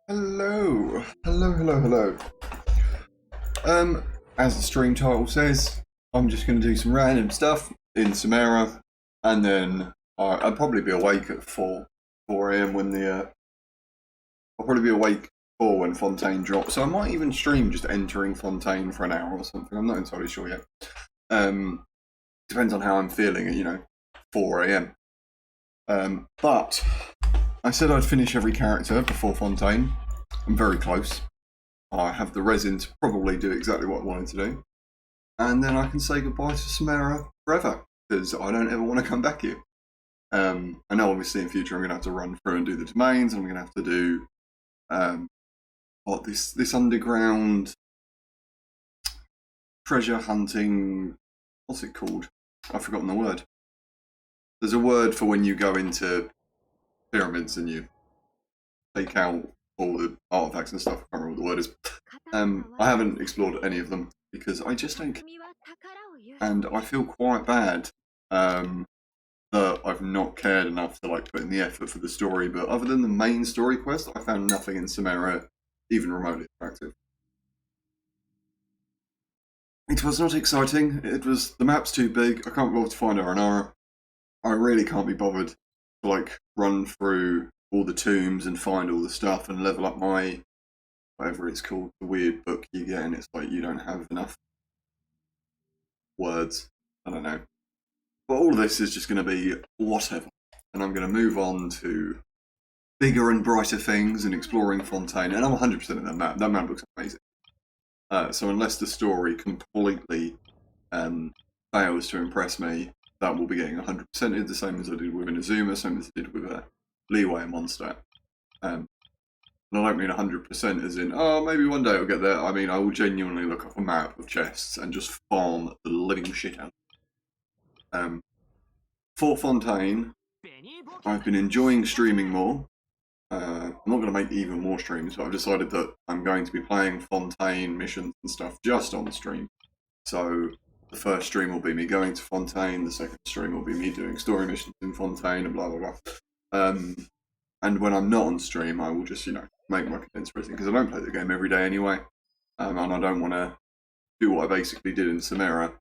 Hello, hello, hello, hello. As the stream title says, I'm just going to do some random stuff in Sumeru, and then I'll probably be awake at 4 a.m. when I'll probably be awake 4 when Fontaine drops. So I might even stream just entering Fontaine for an hour or something. I'm not entirely sure yet. Um, Depends on how I'm feeling at 4 a.m. But I said I'd finish every character before Fontaine. I'm very close. I have the resin to probably do exactly what I wanted to do. And then I can say goodbye to Sumeru forever, because I don't ever want to come back here. I know obviously in future I'm going to have to run through and do the domains, and I'm going to have to do this underground treasure hunting, what's it called? I've forgotten the word. There's a word for when you go into pyramids and you take out all the artifacts and stuff. I can't remember what the word is. I haven't explored any of them because I just don't care. And I feel quite bad that I've not cared enough to put in the effort for the story. But other than the main story quest, I found nothing in Sumeru even remotely attractive. It was not exciting. The map's too big. I can't bother to find Aranara. I really can't be bothered to run through all the tombs and find all the stuff and level up my whatever it's called, the weird book you get, and it's like you don't have enough words. I don't know. But all of this is just going to be whatever. And I'm going to move on to bigger and brighter things and exploring Fontaine. And I'm 100% in that map. That map looks amazing. So unless the story completely fails to impress me, that will be getting 100%ed, the same as I did with Inazuma, same as I did with Leeway and Mondstadt. And I don't mean 100% as in, oh, maybe one day I'll get there. I mean, I will genuinely look up a map of chests and just farm the living shit out. For Fontaine, I've been enjoying streaming more. I'm not going to make even more streams, but I've decided that I'm going to be playing Fontaine missions and stuff just on the stream. So the first stream will be me going to Fontaine, the second stream will be me doing story missions in Fontaine, and blah blah blah. And when I'm not on stream, I will just make my condensed version because I don't play the game every day anyway, and I don't want to do what I basically did in Sumeru.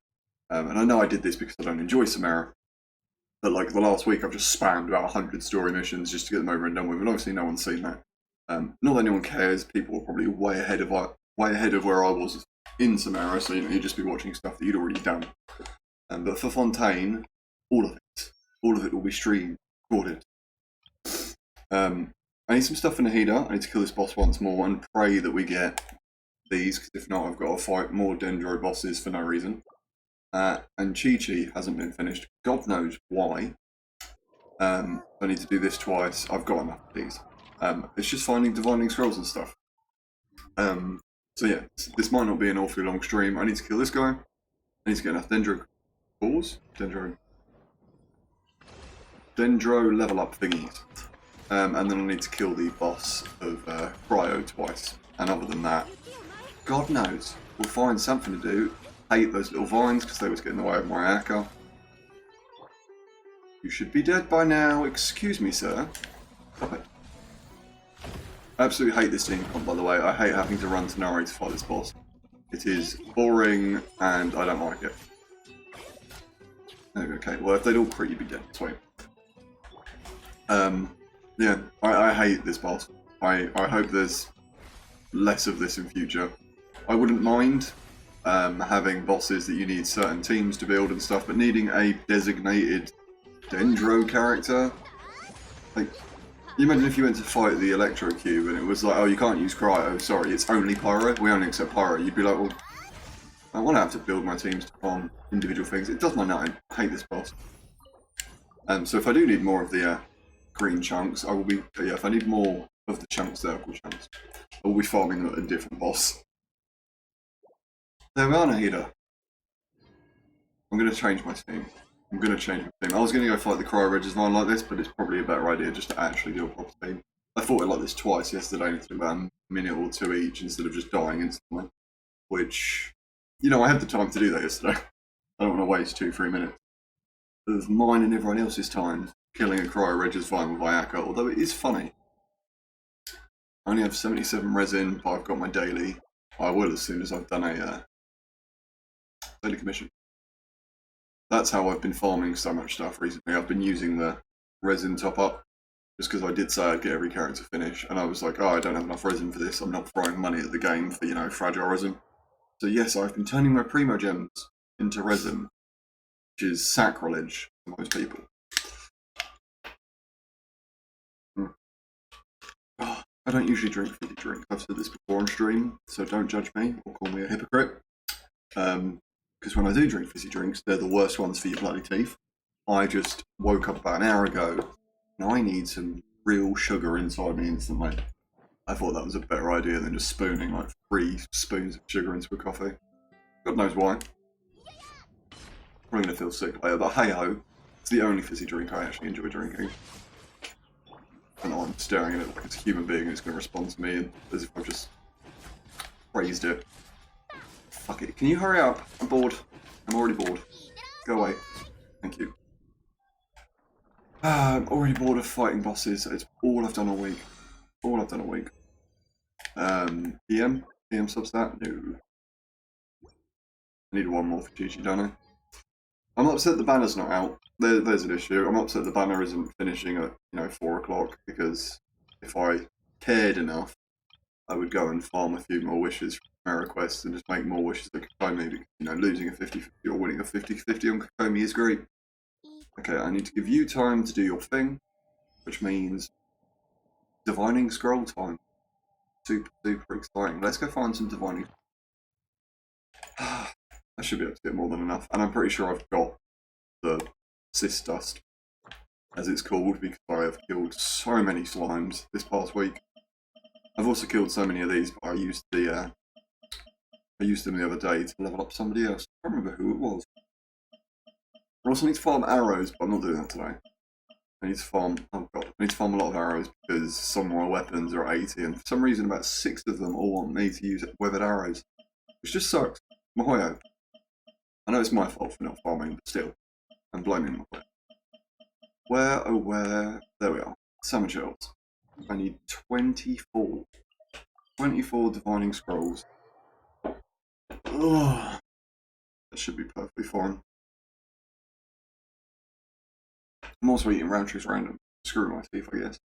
And I know I did this because I don't enjoy Sumeru. But the last week, I've just spammed about 100 story missions just to get them over and done with. And obviously, no one's seen that. Not that anyone cares. People are probably way ahead of where I was in Sumeru. So you'd just be watching stuff that you'd already done. But for Fontaine, all of it will be streamed, recorded. I need some stuff in the heater. I need to kill this boss once more and pray that we get these. Because if not, I've got to fight more Dendro bosses for no reason. And Chi-Chi hasn't been finished. God knows why. I need to do this twice. I've got enough of these. It's just finding divining scrolls and stuff. So yeah, this might not be an awfully long stream. I need to kill this guy. I need to get enough Dendro balls. Dendro level up thingies. And then I need to kill the boss of Cryo twice. And other than that, God knows. We'll find something to do. Hate those little vines because they was getting in the way of my Akka. You should be dead by now. Excuse me, sir. Stop it. I absolutely hate this team comp, by the way. I hate having to run to Nare to fight this boss. It is boring and I don't like it. Okay, well if they'd all crit, you'd be dead. Sweet. Yeah, I hate this boss. I hope there's less of this in future. I wouldn't mind having bosses that you need certain teams to build and stuff, but needing a designated Dendro character. You imagine if you went to fight the Electro Cube and it was like, oh, you can't use Cryo, sorry, it's only Pyro, we only accept Pyro. You'd be like, well, I want to have to build my teams on individual things. It does my nutting. I hate this boss. So if I do need more of the green chunks, I will be, if I need more of the chunks, they're called chunks, I will be farming a different boss. There we are, Nahida. I'm going to change my team. I was going to go fight the Cryo Regisvine like this, but it's probably a better idea just to actually do a proper team. I fought it like this twice yesterday, and it took about a minute or two each instead of just dying instantly. Which, I had the time to do that yesterday. I don't want to waste 2-3 minutes of mine and everyone else's time killing a Cryo Regisvine with Ayaka, although it is funny. I only have 77 resin, but I've got my daily. I will as soon as I've done a daily commission. That's how I've been farming so much stuff recently. I've been using the resin top up, just because I did say I'd get every character finish, and I was like, oh, I don't have enough resin for this. I'm not throwing money at the game for, you know, fragile resin. So yes, I've been turning my primo gems into resin, which is sacrilege to most people. Oh, I don't usually drink fizzy drink. I've said this before on stream, so don't judge me or call me a hypocrite. Because when I do drink fizzy drinks, they're the worst ones for your bloody teeth. I just woke up about an hour ago, and I need some real sugar inside me instantly. I thought that was a better idea than just spooning like 3 spoons of sugar into a coffee. God knows why. Probably going to feel sick later, but hey ho, it's the only fizzy drink I actually enjoy drinking. And I'm staring at it like it's a human being who's going to respond to me as if I've just praised it. Fuck it. Can you hurry up? I'm bored. I'm already bored. Go away. Thank you. I'm already bored of fighting bosses. It's all I've done all week. All I've done all week. EM substat? No. I need one more for Gigi, don't I? I'm upset the banner's not out. There's an issue. I'm upset the banner isn't finishing at, 4 o'clock, because if I cared enough, I would go and farm a few more wishes from Sumeru quests and just make more wishes at Kokomi. Losing a 50-50 or winning a 50-50 on Kokomi is great. Okay, I need to give you time to do your thing, which means divining scroll time. Super, super exciting. Let's go find some divining. I should be able to get more than enough, and I'm pretty sure I've got the cyst dust, as it's called, because I have killed so many slimes this past week. I've also killed so many of these, but I used them the other day to level up somebody else. I can't remember who it was. I also need to farm arrows, but I'm not doing that today. I need to farm, oh god, I need to farm a lot of arrows because some of my weapons are at 80, and for some reason about 6 of them all want me to use weathered arrows, which just sucks. Mahoyo. I know it's my fault for not farming, but still, I'm blaming Mahoyo. Where, oh where, there we are. Salmon shells. I need 24. 24 divining scrolls. Ugh. That should be perfectly fine. I'm also eating Roundtree's random. Screw my teeth, I guess.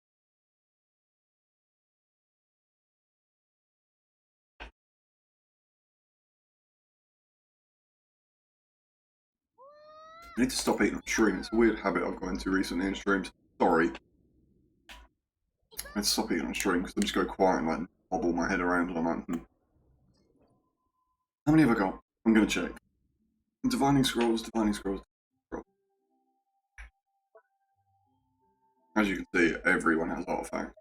I need to stop eating on stream. It's a weird habit I've got into recently in streams. Sorry. I need to stop eating on stream because I just go quiet and like wobble my head around and I'm like, How many have I got? I'm going to check. Divining scrolls, divining scrolls. As you can see, everyone has artifacts.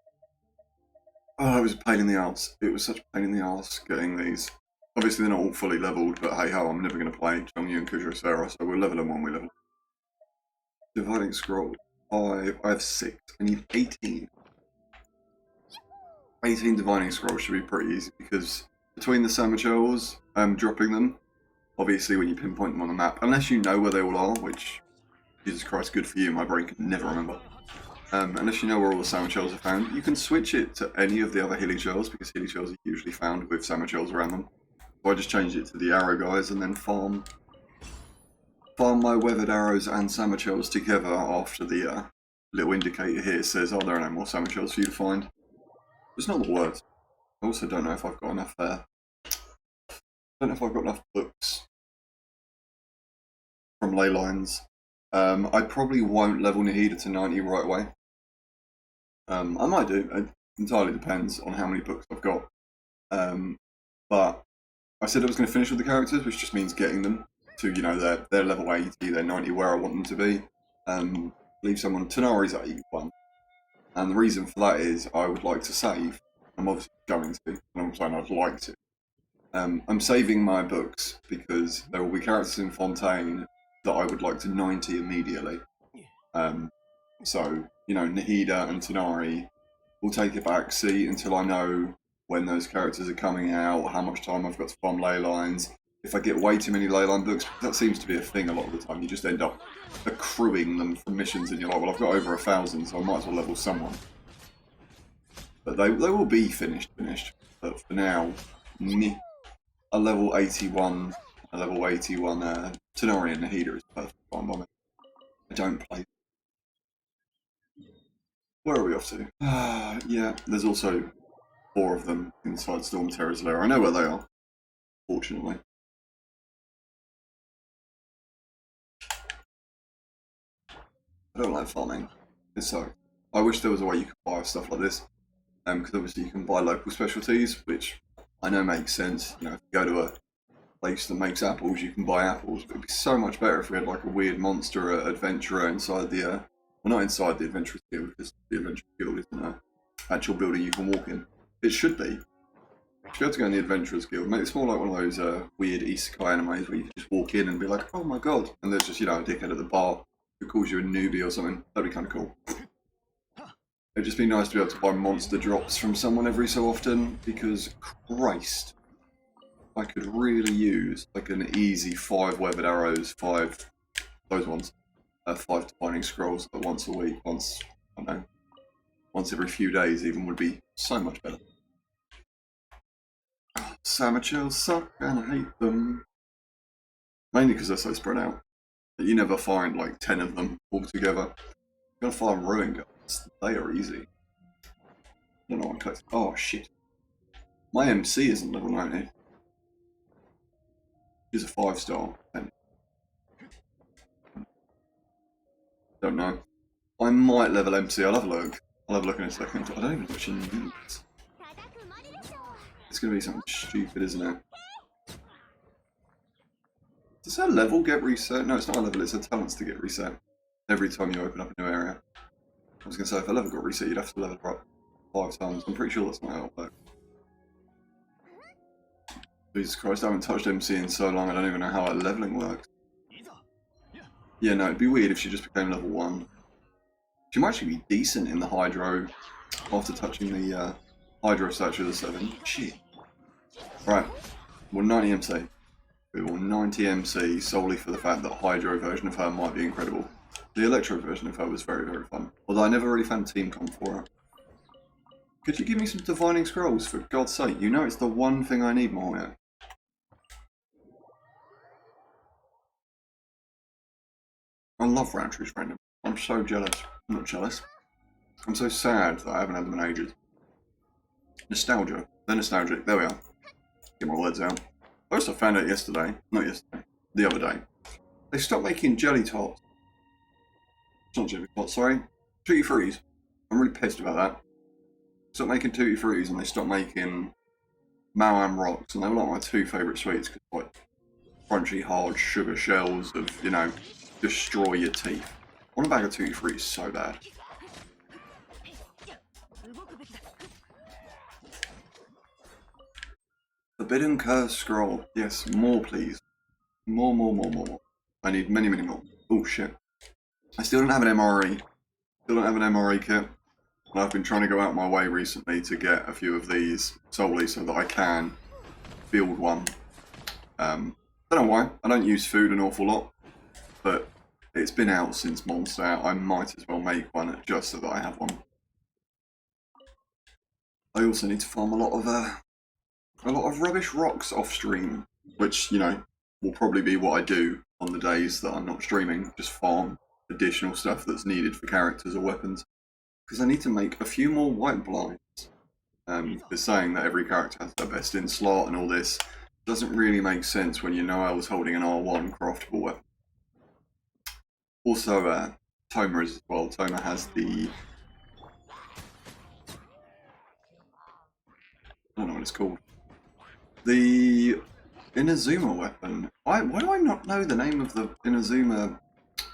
Oh, it was a pain in the arse. It was such a pain in the arse getting these. Obviously, they're not all fully leveled, but hey ho, I'm never going to play Chongyu and Kujiro, so we'll level them when we level. Dividing scroll. 5. I have 6. I need 18. 18 divining scrolls should be pretty easy because between the Samuchels, dropping them, obviously when you pinpoint them on the map, unless you know where they all are, which, Jesus Christ, good for you, my brain can never remember. Unless you know where all the Samuchels are found, you can switch it to any of the other Hilichels because Hilichels are usually found with Samuchels around them. So I just changed it to the arrow guys and then farm my weathered arrows and Samuchels together after the little indicator here says, oh, there are no more Samuchels for you to find. It's not the worst. I also don't know if I've got enough I don't know if I've got enough books from ley lines. I probably won't level Nahida to 90 right away. I might do. It entirely depends on how many books I've got. But I said I was going to finish with the characters, which just means getting them to, they're level 80, they're 90 where I want them to be. Leave someone, Tanari's at 81. And the reason for that is I would like to save. I'm obviously going to, and I'm saying I'd like to. I'm saving my books because there will be characters in Fontaine that I would like to 90 immediately. So, Nahida and Tanari will take a back seat until I know when those characters are coming out, how much time I've got to farm ley lines. If I get way too many ley line books, that seems to be a thing a lot of the time. You just end up accruing them from missions and you're like, well, I've got over 1,000, so I might as well level someone. But they will be finished. But for now, meh. A level 81 Tenori and the heater is perfect fine by me. I don't play. Where are we off to? Yeah, there's also 4 of them inside Storm Terror's lair. I know where they are, fortunately. I don't like farming. So I wish there was a way you could buy stuff like this. Because obviously you can buy local specialties, which I know makes sense. You know, if you go to a place that makes apples, you can buy apples. But it'd be so much better if we had like a weird monster adventurer inside the, well, not inside the Adventurers Guild, because the Adventurers Guild isn't an actual building you can walk in. It should be. You should be able to go in the Adventurers Guild. Make it more like one of those weird isekai animes where you can just walk in and be like, oh my god, and there's just, you know, a dickhead at the bar who calls you a newbie or something. That'd be kind of cool. It'd just be nice to be able to buy monster drops from someone every so often, because Christ, I could really use like an easy 5 weathered arrows, 5 those ones, 5 defining scrolls once a week, I don't know, once every few days even would be so much better. Samachels suck and I hate them. Mainly because they're so spread out. But you never find like 10 of them all together. You're gonna farm ruin guards. They are easy. I don't know what I'm collecting. Oh shit. My MC isn't level 90. She's a 5-star. Don't know. I might level MC. I'll have a look. I'll have a look in a second. I don't even know what she needs. It's gonna be something stupid, isn't it? Does her level get reset? No, it's not a level, it's her talents to get reset every time you open up a new area. I was going to say, if her level got reset, you'd have to level her up 5 times. I'm pretty sure that's not how it works. Jesus Christ, I haven't touched MC in so long, I don't even know how her leveling works. Yeah, no, it'd be weird if she just became level 1. She might actually be decent in the Hydro after touching the Hydro statue of the 7. Shit. Right, well, 90 MC. We will 90 MC solely for the fact that Hydro version of her might be incredible. The Electro version of her was very, very fun. Although I never really found team comp for her. Could you give me some Divining Scrolls, for God's sake? You know it's the one thing I need more yet. I love round trees random. I'm so jealous. I'm not jealous. I'm so sad that I haven't had them in ages. Nostalgia. They're nostalgic. There we are. Get my words out. First, I found out yesterday. Not yesterday. The other day. They stopped making jelly tots. It's not jelly tots, sorry. Tutti Fruities. I'm really pissed about that. Stopped making Tutti Fruities and they stopped making Mawam Rocks. And they were like my 2 favourite sweets. Because like crunchy, hard sugar shells of, you know, destroy your teeth. I want a bag of Tutti Fruities so bad. Forbidden Curse Scroll. Yes, more please. More. I need many, many more. Oh shit. I still don't have an MRE. Still don't have an MRE kit. And I've been trying to go out my way recently to get a few of these solely so that I can build one. Don't know why. I don't use food an awful lot. But it's been out since Monster Out. I might as well make one just so that I have one. I also need to farm a lot of rubbish rocks off stream, which, you know, will probably be what I do on the days that I'm not streaming, just farm additional stuff that's needed for characters or weapons. Because I need to make a few more white blinds. Because saying that every character has their best in slot and all this doesn't really make sense when you know I was holding an R1 craftable weapon. Also, Toma as well. Toma has the... I don't know what it's called. The Inazuma weapon. Why do I not know the name of the Inazuma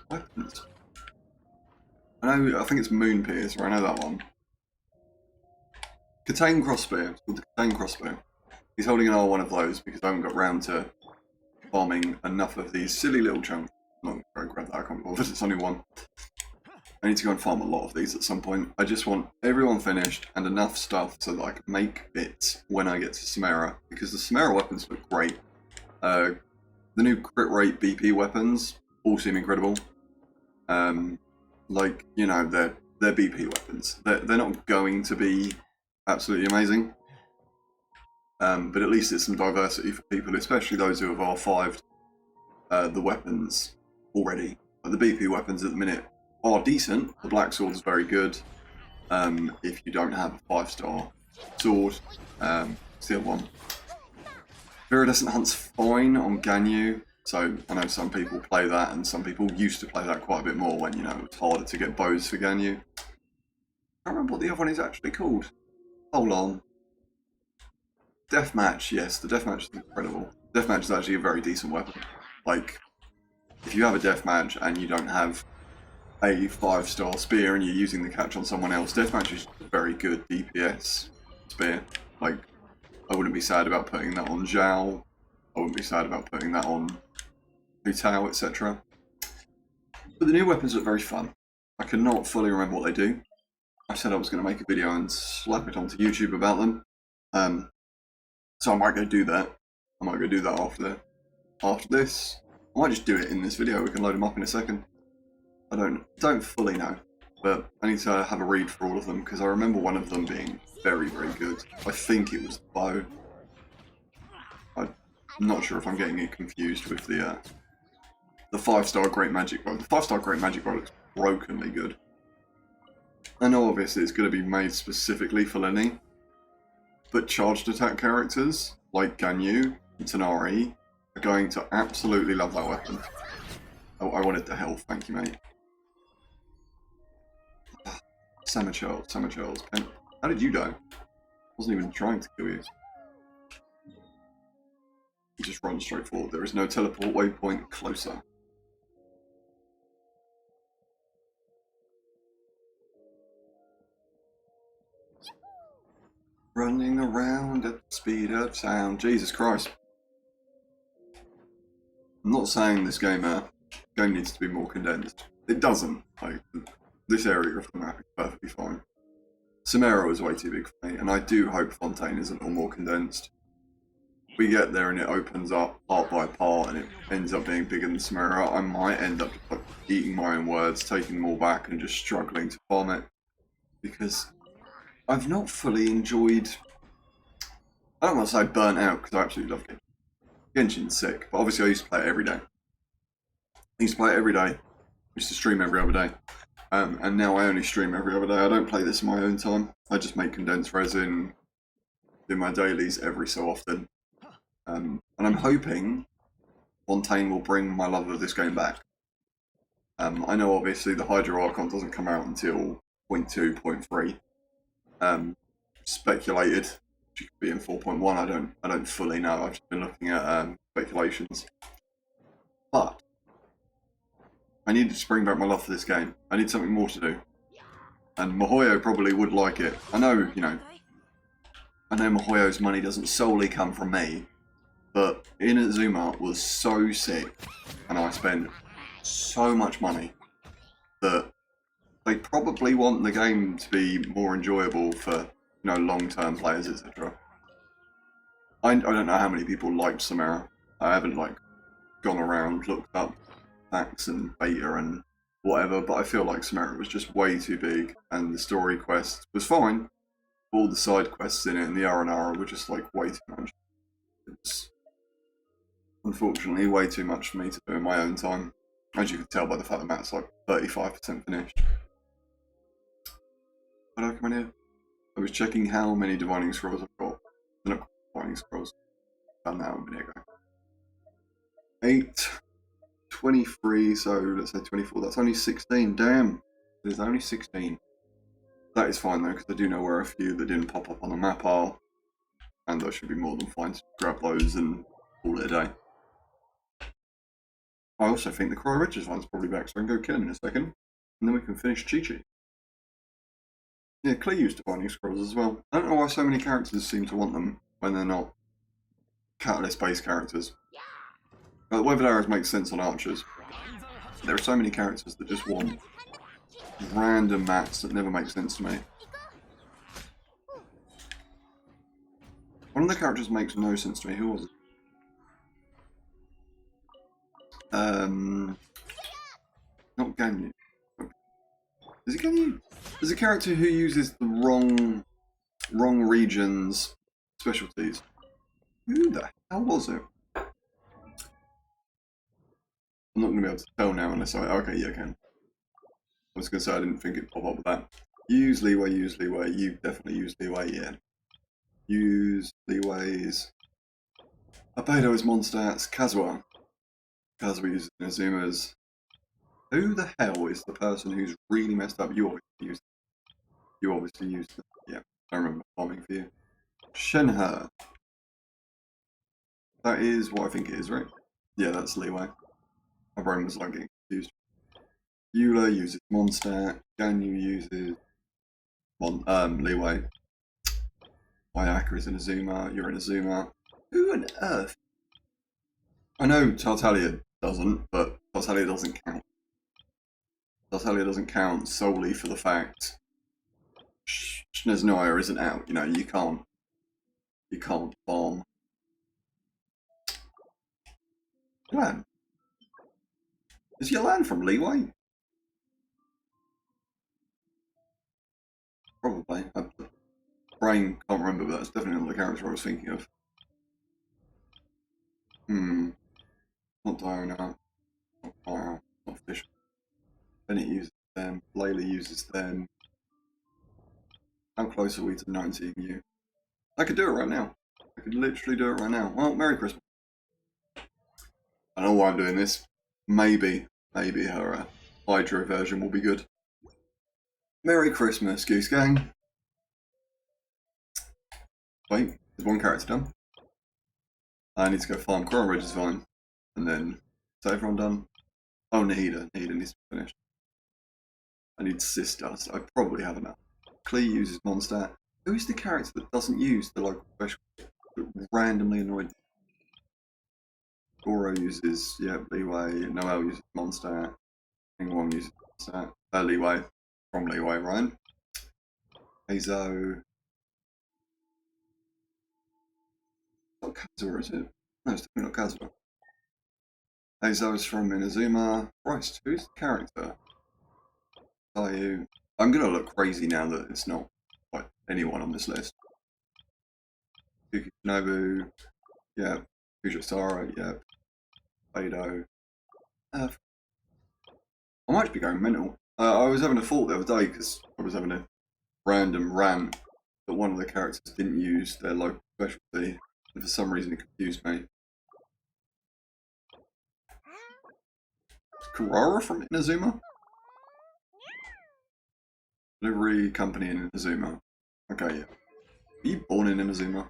weapons? I think it's Moon Piercer, I know that one. Katane Crossbow. It's called the Katane Crossbow. He's holding an R1 of those because I haven't got round to farming enough of these silly little chunks. I'm not going to grab that, I can't be bothered, it's only one. I need to go and farm a lot of these at some point. I just want everyone finished and enough stuff so that I can make bits when I get to Sumeru. Because the Sumeru weapons look great. The new crit rate BP weapons all seem incredible. Like, you know, they're BP weapons. They're not going to be absolutely amazing. But at least it's some diversity for people, especially those who have R5'd the weapons already. But the BP weapons at the minute are decent. The Black Sword is very good if you don't have a 5-star sword. It's the other one. Viridescent Hunt's fine on Ganyu. So I know some people play that, and some people used to play that quite a bit more when, you know, it was harder to get bows for Ganyu. I can't remember what the other one is actually called. Hold on. Deathmatch, yes, the Deathmatch is incredible. Deathmatch is actually a very decent weapon. Like, if you have a Deathmatch and you don't have a 5-star spear and you're using the catch on someone else, Deathmatch is a very good DPS spear. Like, I wouldn't be sad about putting that on Zhao. I wouldn't be sad about putting that on Hu Tao, etc. But the new weapons look very fun. I cannot fully remember what they do. I said I was going to make a video and slap it onto YouTube about them. So I might go do that. I might go do that after this. I might just do it in this video. We can load them up in a second. I don't fully know, but I need to have a read for all of them because I remember one of them being very, very good. I think it was the bow. I'm not sure if I'm getting it confused with the 5-star Great Magic Bow. The 5-star Great Magic Bow looks brokenly good. I know obviously it's going to be made specifically for Lenny, but charged attack characters like Ganyu and Tanari are going to absolutely love that weapon. Oh, I wanted the health, thank you, mate. Samurai Charles. How did you die? I wasn't even trying to kill you. You just run straight forward. There is no teleport waypoint closer. Running around at the speed of sound. Jesus Christ. I'm not saying this game needs to be more condensed. It doesn't. Like, this area of the map is perfectly fine. Sumeru is way too big for me, and I do hope Fontaine isn't all more condensed. We get there and it opens up part by part and it ends up being bigger than Sumeru. I might end up like, eating my own words, taking them all back and just struggling to farm it. Because I've not fully enjoyed... I don't want to say burnt out, because I absolutely love Genshin. Genshin's sick, but obviously I used to play it every day. I used to play it every day. I used to stream every other day. And now I only stream every other day. I don't play this in my own time. I just make condensed resin, do my dailies every so often. And I'm hoping Fontaine will bring my love of this game back. I know obviously the Hydro Archon doesn't come out until 0.2, 0.3. Speculated. She could be in 4.1. I don't fully know. I've just been looking at speculations. But I needed to bring back my love for this game. I need something more to do. And Mihoyo probably would like it. I know, you know, I know Mihoyo's money doesn't solely come from me, but Inazuma was so sick, and I spent so much money that they probably want the game to be more enjoyable for, you know, long-term players, etc. I don't know how many people liked Sumeru. I haven't like gone around, looked up facts and beta and whatever, but I feel like Sumeru was just way too big, and the story quest was fine. All the side quests in it and the R&R were just like way too much. It's unfortunately way too much for me to do in my own time. As you can tell by the fact that Matt's like 35% finished. How do I come in here? I was checking how many Divining Scrolls I've got. They're not Divining Scrolls. Done that a minute ago. 8, 23, so let's say 24. That's only 16. Damn. There's only 16. That is fine though, because I do know where a few that didn't pop up on the map are. And I should be more than fine to grab those and call it a day. I also think the Cry Riches one's probably back, so I can go kill him in a second. And then we can finish Chi-Chi. Yeah, Klee used Divining Scrolls as well. I don't know why so many characters seem to want them when they're not Catalyst-based characters. Whether arrows make sense on archers. There are so many characters that just want random mats that never make sense to me. One of the characters makes no sense to me. Who was it? Not Ganyu. Is it Ganyu? There's a character who uses the wrong wrong regions specialties. Who the hell was it? I'm not going to be able to tell now unless I... Okay, yeah, I can. I was going to say I didn't think it'd pop up with that. Use leeway, use leeway. You definitely use leeway, yeah. Use leeways. Abedo is Mondstadt's. Kazuha. Kazuha uses Inazuma's. Who the hell is the person who's really messed up? You obviously used it. Yeah, I remember farming for you. Shenhe. That is what I think it is, right? Yeah, that's leeway. My brain was like getting confused. Eula uses Mondstadt. Ganyu uses leeway. Ayaka is Inazuma. You're Inazuma. Who on earth? I know Tartaglia doesn't, but Tartaglia doesn't count. Tartaglia doesn't count solely for the fact Sneznoya isn't out. You know, you can't farm. Lan. Is Yolan from Leeway? Probably. Brain can't remember, but that's definitely not the character I was thinking of. Not Diana. Not Clara. Not Fish. Bennett uses them. Layla uses them. How close are we to 19 you? I could do it right now. I could literally do it right now. Well, Merry Christmas. I don't know why I'm doing this. Maybe her Hydra version will be good. Merry Christmas, Goose Gang. Wait, there's one character done. I need to go farm Coral Ridge is fine. And then, is everyone done? Oh, Nahida needs to be finished. I need Sisters. I probably have enough. Klee uses Mondstadt. Who is the character that doesn't use the local special that randomly annoyed me? Goro uses, leeway. Noel uses Mondstadt. Wong uses Mondstadt. Leeway. From leeway, right? Azo. Not Kazuha, is it? No, it's definitely not Kazuha. Azo is from Inazuma. Christ, who's the character? Tayu. I'm gonna look crazy now that it's not like anyone on this list. Nobu. Yeah. Fujisara. Yeah. Beidou. I might be going mental. I was having a thought the other day because I was having a random rant that one of the characters didn't use their local specialty, and for some reason it confused me. Is Kurara from Inazuma? Delivery company in Inazuma. Okay, yeah. Are you born in Inazuma?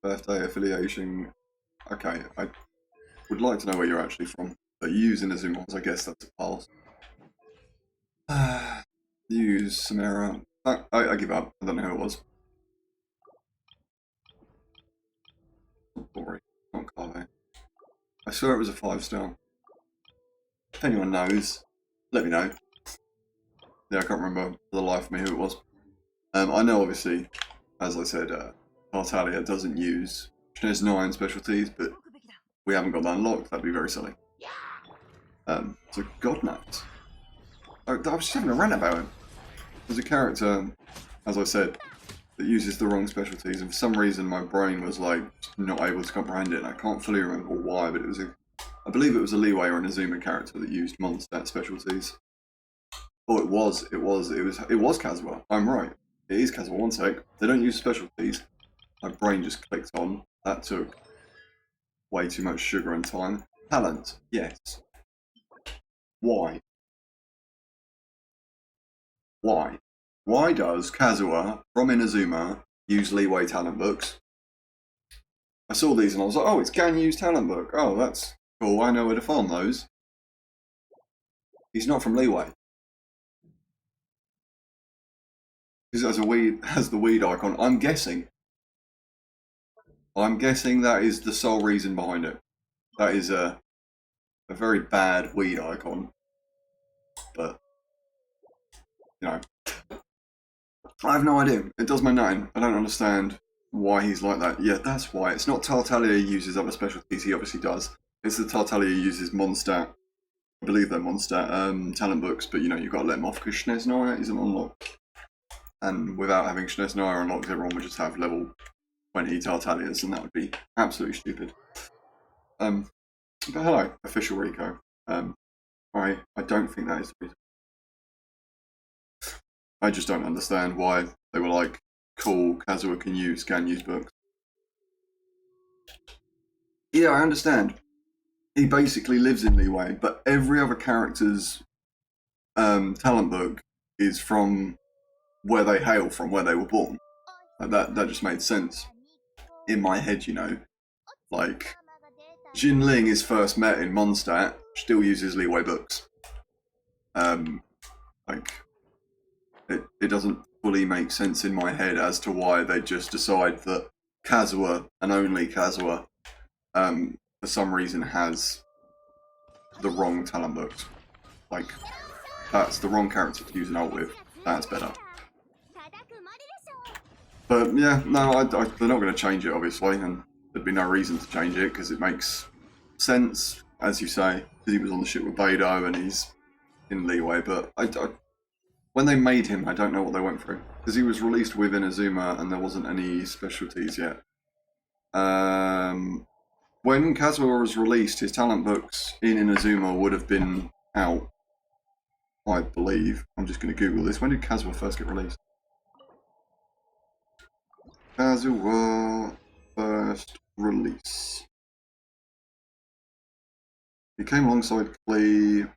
Birthday, affiliation. Okay, I would like to know where you're actually from. But you use Inazuma, so I guess that's a pass. Use Sumeru. I give up. I don't know who it was. Not Bori. Not Carve. I swear it was a 5-star. If anyone knows, let me know. Yeah, I can't remember for the life of me who it was. I know, obviously, as I said, Tartaglia doesn't use Schnez 9 specialties, but we haven't got that unlocked. That'd be very silly. So God knows. I was just having a rant about it. There's a character, as I said, that uses the wrong specialties, and for some reason my brain was like not able to comprehend it, and I can't fully remember why, but I believe it was a Leeway or an Inazuma character that used Mondstadt specialties. Oh, it was Kazuha. I'm right. It is Kazuha. One sec. They don't use specialties. My brain just clicked on. That took way too much sugar and time. Talent, yes. Why? Why? Why does Kazuha from Inazuma use Leeway talent books? I saw these and I was like, oh, it's Ganyu's talent book. Oh, that's cool. I know where to farm those. He's not from Leeway. Because it has the weed icon. I'm guessing that is the sole reason behind it. That is a very bad weed icon. But, you know, I have no idea. It does my name. I don't understand why he's like that. Yeah, that's why. It's not Tartaglia uses other specialties. He obviously does. It's the Tartaglia uses Mondstadt. I believe they're Mondstadt talent books, but you know, you've got to let him off because Schneznoya isn't unlocked. and without having Shnesnaya unlocked, everyone would just have level 20 Tartalias, and that would be absolutely stupid. But hello, official Rico. I don't think that is the reason. I just don't understand why they were like, cool, Kazuha can use books. Yeah, I understand. He basically lives in Leeway, but every other character's talent book is from where they hail from, where they were born. Like that just made sense in my head, you know. Like, Jinling is first met in Mondstadt, still uses Leeway books. Like, it doesn't fully make sense in my head as to why they just decide that Kazuha, and only Kazuha, for some reason has the wrong talent books. Like, that's the wrong character to use an ult with. That's better. But yeah, no, they're not going to change it, obviously, and there'd be no reason to change it because it makes sense, as you say, because he was on the ship with Beidou and he's in Leeway. But when they made him, I don't know what they went through, because he was released with Inazuma and there wasn't any specialties yet. When Kazuha was released, his talent books in Inazuma would have been out, I believe. I'm just going to Google this. When did Kazuha first get released? Kazuha first release. He came alongside Klee.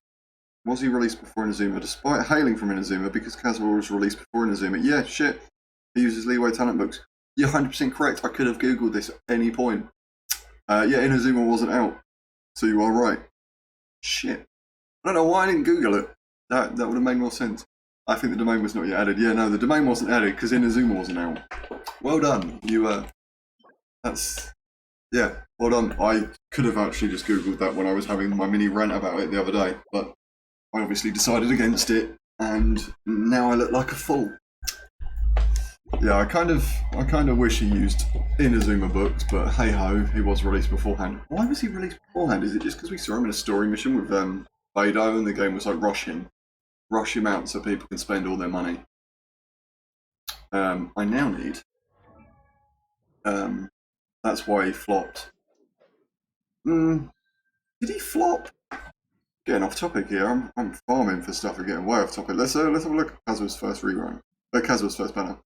Was he released before Inazuma? Despite hailing from Inazuma, because Kazuha was released before Inazuma. Yeah, shit. He uses Leeway talent books. You're 100% correct. I could have Googled this at any point. Yeah, Inazuma wasn't out. So you are right. Shit. I don't know why I didn't Google it. That would have made more sense. I think the domain was not yet added. Yeah, no, the domain wasn't added because Inazuma wasn't out. Well done. You, that's... Yeah, well done. I could have actually just Googled that when I was having my mini rant about it the other day, but I obviously decided against it, and now I look like a fool. Yeah, I kind of wish he used Inazuma books, but hey ho, he was released beforehand. Why was he released beforehand? Is it just because we saw him in a story mission with Beidou, and the game was like rush him out so people can spend all their money? I now need. That's why he flopped. Did he flop? Getting off topic here. I'm farming for stuff and getting way off topic. Let's have a look at Kazuha's first rerun. Kazuha's first banner.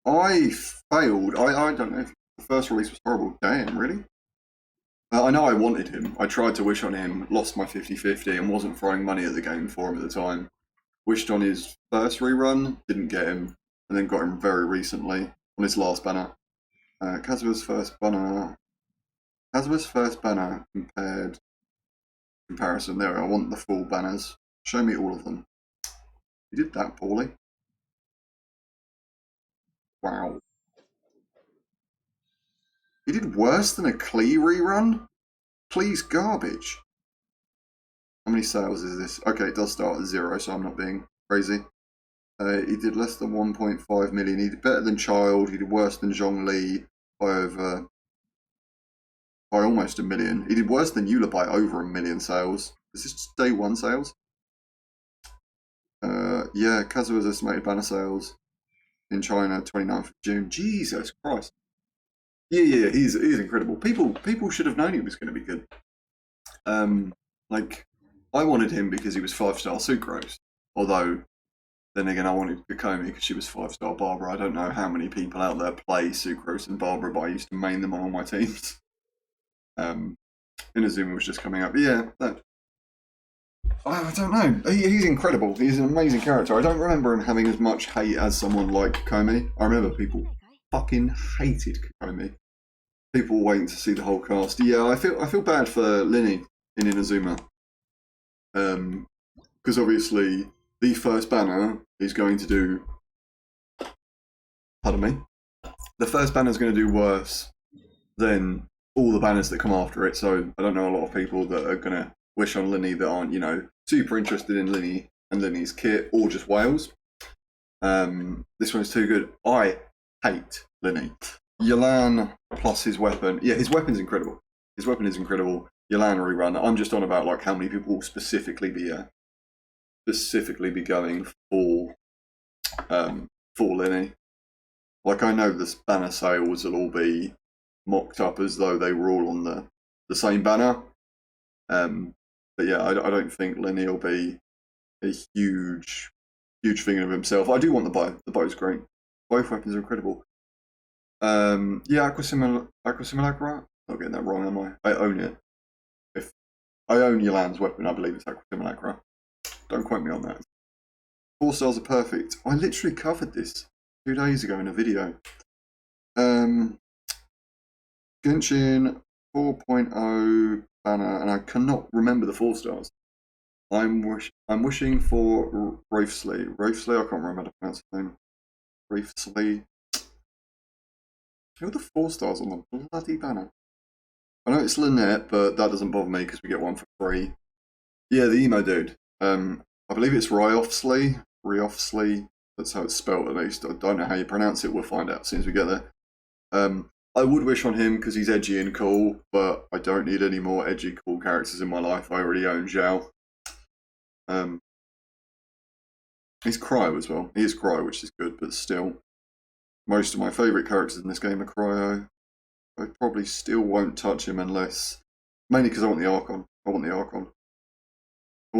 I failed. I don't know if the first release was horrible. Damn, really? I know I wanted him. I tried to wish on him, lost my 50-50 and wasn't throwing money at the game for him at the time. Wished on his first rerun, didn't get him, and then got him very recently on his last banner. Kazuha's first banner. Kazuha's first banner comparison. There, I want the full banners. Show me all of them. He did that poorly. Wow. He did worse than a Klee rerun? Klee's garbage. How many sales is this? Okay, it does start at 0, so I'm not being crazy. He did less than 1.5 million. He did better than Child. He did worse than Zhongli by almost 1 million. He did worse than Eula by over 1 million sales. Is this just day 1 sales? Yeah, Kazuha's estimated banner sales in China, 29th of June. Jesus Christ. Yeah, he's incredible. People should have known he was going to be good. Like, I wanted him because he was 5-star Sucrose. Although, then again, I wanted Kokomi because she was 5-star Barbara. I don't know how many people out there play Sucrose and Barbara, but I used to main them on all my teams. Inazuma was just coming up. But yeah, I don't know. He's incredible. He's an amazing character. I don't remember him having as much hate as someone like Kokomi. I remember people fucking hated Kokomi. People were waiting to see the whole cast. Yeah, I feel bad for Linny in Inazuma. Because obviously the first banner is going to do... Pardon me? The first banner is going to do worse than all the banners that come after it, so I don't know a lot of people that are going to wish on Linny that aren't, you know, super interested in Linny and Linny's kit, or just Wales. This one's too good. I hate Linny. Yelan plus his weapon. Yeah, his weapon's incredible. His weapon is incredible. Yelan rerun. I'm just on about like how many people will specifically be going for for Lenny. Like, I know the banner sales will all be mocked up as though they were all on the same banner. But yeah, I don't think Lenny will be a huge thing of himself. I do want the bow. The bow's great. Both weapons are incredible. Yeah, Aqua Simulacra. Not getting that wrong, am I? I own it. If I own Yolan's weapon, I believe it's Aqua Simulacra. Don't quote me on that. 4 stars are perfect. I literally covered this 2 days ago in a video. Genshin 4.0 banner, and I cannot remember the 4 stars. I'm wishing for Wraithsley. Wraithsley, I can't remember how to pronounce his name. Wraithsley. Who are the 4 stars on the bloody banner? I know it's Lynette, but that doesn't bother me because we get one for free. Yeah, the emo dude. I believe it's Ryoffsley. That's how it's spelled at least. I don't know how you pronounce it. We'll find out as soon as we get there. I would wish on him because he's edgy and cool, but I don't need any more edgy, cool characters in my life. I already own Zhao. He's Cryo as well. He is Cryo, which is good, but still. Most of my favourite characters in this game are Cryo. I probably still won't touch him unless... Mainly because I want the Archon. I want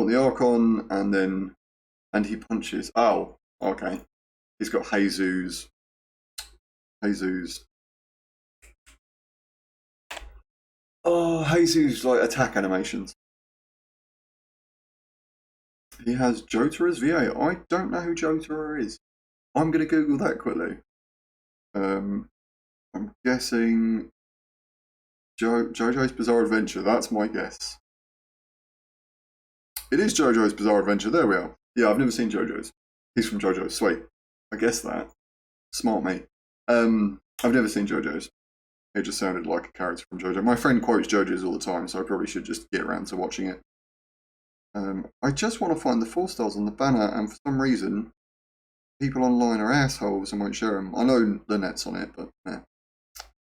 the Archon, and then... And he punches. Oh, okay. He's got Jesus. Oh, Jesus, like, attack animations. He has Jotaro as VA. I don't know who Jotaro is. I'm going to Google that quickly. I'm guessing JoJo's Bizarre Adventure. That's my guess. It is JoJo's Bizarre Adventure. There we are. Yeah, I've never seen JoJo's. He's from JoJo's. Sweet. I guess that. Smart me. I've never seen JoJo's. It just sounded like a character from JoJo. My friend quotes JoJo's all the time, so I probably should just get around to watching it. I just want to find the 4 stars on the banner, and for some reason, people online are assholes and won't share them. I know Lynette's on it, but yeah.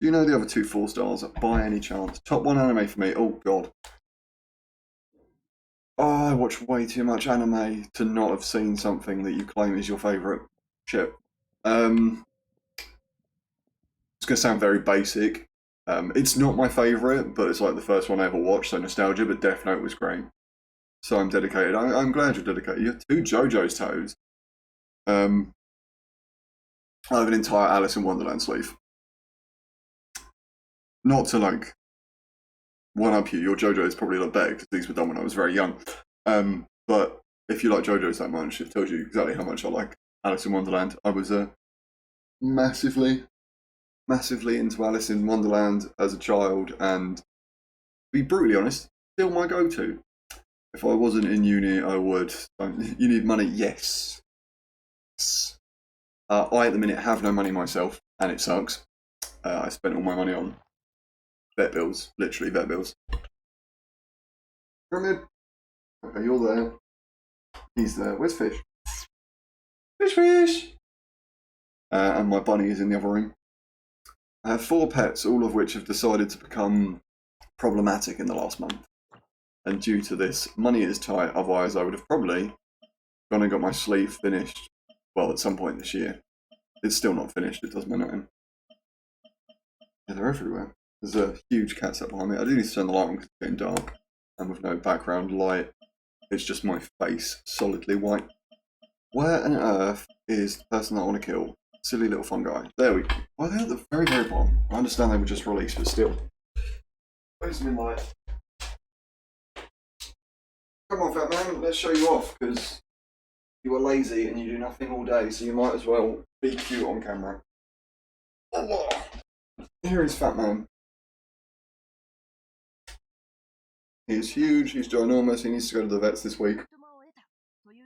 Do you know the other 2 4 stars by any chance? Top 1 anime for me. Oh, God. Oh, I watch way too much anime to not have seen something that you claim is your favourite. Shit. It's going to sound very basic. It's not my favourite, but it's like the first one I ever watched, so nostalgia, but Death Note was great. So I'm dedicated. I'm glad you're dedicated. You have 2 JoJo's toes. I have an entire Alice in Wonderland sleeve. Not to, like, one-up you. Your JoJo is probably a lot better because these were done when I was very young. But if you like JoJo's that much, it tells you exactly how much I like Alice in Wonderland. I was massively into Alice in Wonderland as a child, and to be brutally honest, still my go-to. If I wasn't in uni, I would. You need money? Yes. I, at the minute, have no money myself, and it sucks. I spent all my money on vet bills, literally vet bills. Pyramid. Okay, you're there. He's there. Where's Fish? Fish! And my bunny is in the other room. I have 4 pets, all of which have decided to become problematic in the last month. And due to this, money is tight, otherwise I would have probably gone and got my sleeve finished, well, at some point this year. It's still not finished, it does my nothing. Yeah, they're everywhere. There's a huge cat set behind me. I do need to turn the light on because it's getting dark, and with no background light, it's just my face, solidly white. Where on earth is the person that I want to kill? Silly little fungi. There we go. Why are they at the very, very bottom? I understand they were just released, but still. Where's my light? Come on, fat man, let's show you off, because you are lazy and you do nothing all day, so you might as well be cute on camera. Oh, here is fat man. He is huge, he's ginormous, he needs to go to the vets this week.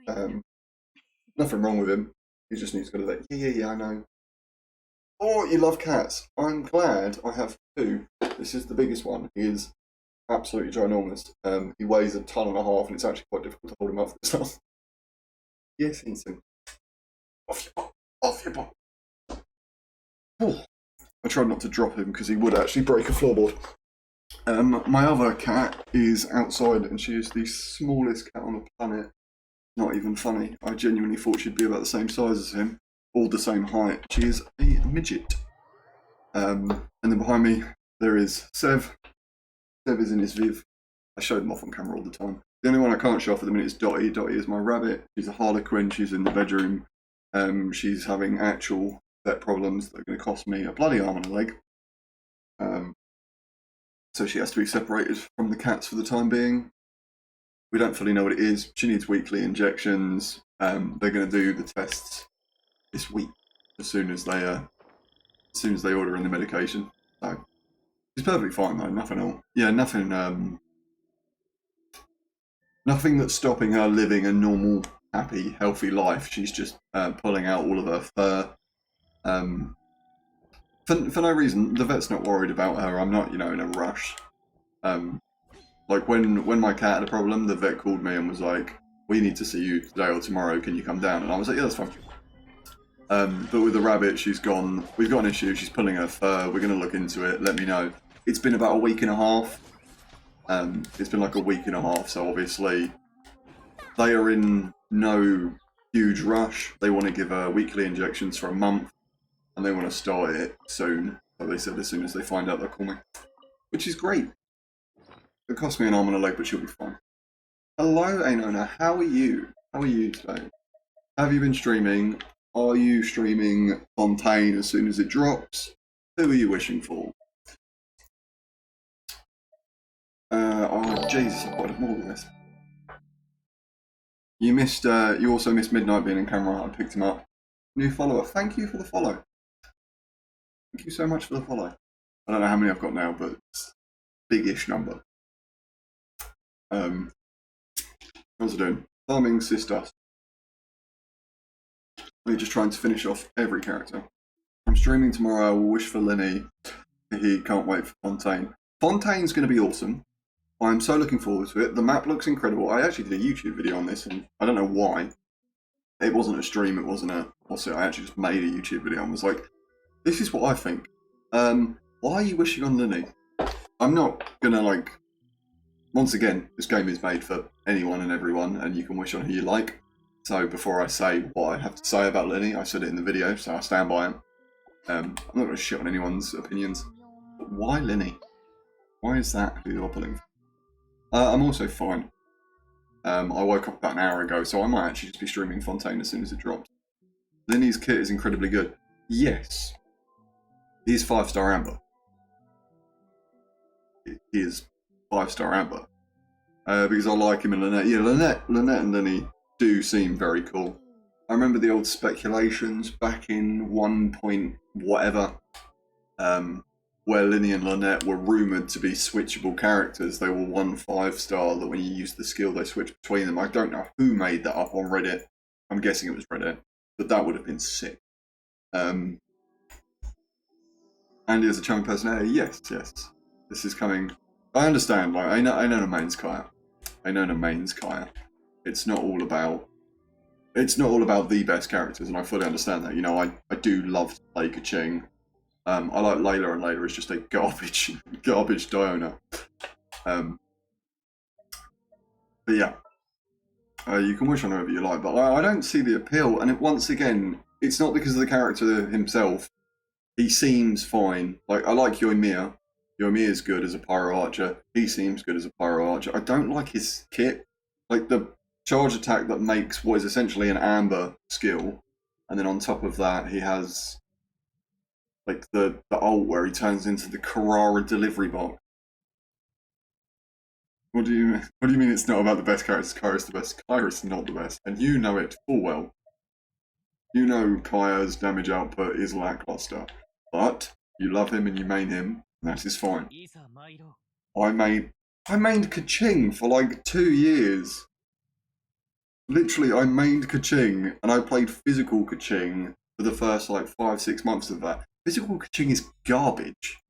Nothing wrong with him, he just needs to go to the vet. Yeah, I know. Oh, you love cats. I'm glad I have 2. This is the biggest one. He is absolutely ginormous. He weighs 1.5 tons, and it's actually quite difficult to hold him up for stuff. Yes, Ensign. Off your butt. Oh. I tried not to drop him because he would actually break a floorboard. My other cat is outside, and she is the smallest cat on the planet. Not even funny. I genuinely thought she'd be about the same size as him. all the same height. She is a midget. And then behind me, there is Sev. Sev is in his Viv. I show them off on camera all the time. The only one I can't show off at the minute is Dottie. Dottie is my rabbit. She's a harlequin. She's in the bedroom. She's having actual vet problems that are going to cost me a bloody arm and a leg. So she has to be separated from the cats for the time being. We don't fully know what it is. She needs weekly injections. They're going to do the tests this week as soon as they order in the medication. So she's perfectly fine though. Nothing that's stopping her living a normal, happy, healthy life. She's just pulling out all of her fur. For no reason. The vet's not worried about her. I'm not, in a rush. Like when my cat had a problem, the vet called me and was like, "We need to see you today or tomorrow. Can you come down?" And I was like, "Yeah, that's fine." But with the rabbit, she's gone. We've got an issue. She's pulling her fur. We're going to look into it. Let me know. It's been about a week and a half. It's been like a week and a half. So obviously, they are in no huge rush. They want to give her weekly injections for a month, and they want to start it soon. So they said as soon as they find out, they'll call me, which is great. It cost me an arm and a leg, but she'll be fine. Hello, Anona. How are you? How are you today? Have you been streaming? Are you streaming Fontaine as soon as it drops? Who are you wishing for? Oh, Jesus, I've got to more than this. You also missed Midnight being in camera. I picked him up. New follower. Thank you for the follow. Thank you so much for the follow. I don't know how many I've got now, but it's a big-ish number. How's it doing? Farming sister. We're just trying to finish off every character. I'm streaming tomorrow. I will wish for Lenny. He can't wait for Fontaine. Fontaine's going to be awesome. I'm so looking forward to it. The map looks incredible. I actually did a YouTube video on this, and I don't know why. It wasn't a stream. It wasn't a... What's it? I actually just made a YouTube video and was like, this is what I think. Why are you wishing on Lenny? I'm not going to, once again, this game is made for anyone and everyone, and you can wish on who you like. So before I say what I have to say about Lenny, I said it in the video, so I stand by it. I'm not going to shit on anyone's opinions. But why Lenny? Why is that who you're pulling for? I'm also fine. I woke up about an hour ago, so I might actually just be streaming Fontaine as soon as it drops. Lenny's kit is incredibly good. Yes. He's 5-star Amber. He is 5-star Amber. Because I like him and Lynette. Yeah, Lynette and Lenny do seem very cool. I remember the old speculations back in 1 point whatever, where Lenny and Lynette were rumoured to be switchable characters. They were 1 5-star that when you use the skill they switch between them. I don't know who made that up on Reddit. I'm guessing it was Reddit, but that would have been sick. Andy has a charming personality. Yes. This is coming. I understand. I know Namain's Kaya. I know Namain's Kaya. It's not all about the best characters, and I fully understand that. I do love to play Kaching. I like Layla, and Layla is just a garbage Diona. But yeah, you can wish on whoever you like, but I don't see the appeal. And once again, it's not because of the character himself. He seems fine. I like Yoimiya. Yoimiya is good as a pyro archer. He seems good as a pyro archer. I don't like his kit. The charge attack that makes what is essentially an amber skill, and then on top of that he has the ult where he turns into the Carrara delivery bot. What do you mean it's not about the best characters? Kyra's the best. Kyra's not the best, and you know it full well. You know Kaya's damage output is lackluster, but you love him and you main him, and that is fine. I mained Kaching for 2 years. Literally, I mained Kaching, and I played physical Kaching for the first 5-6 months of that. Physical Kaching is garbage.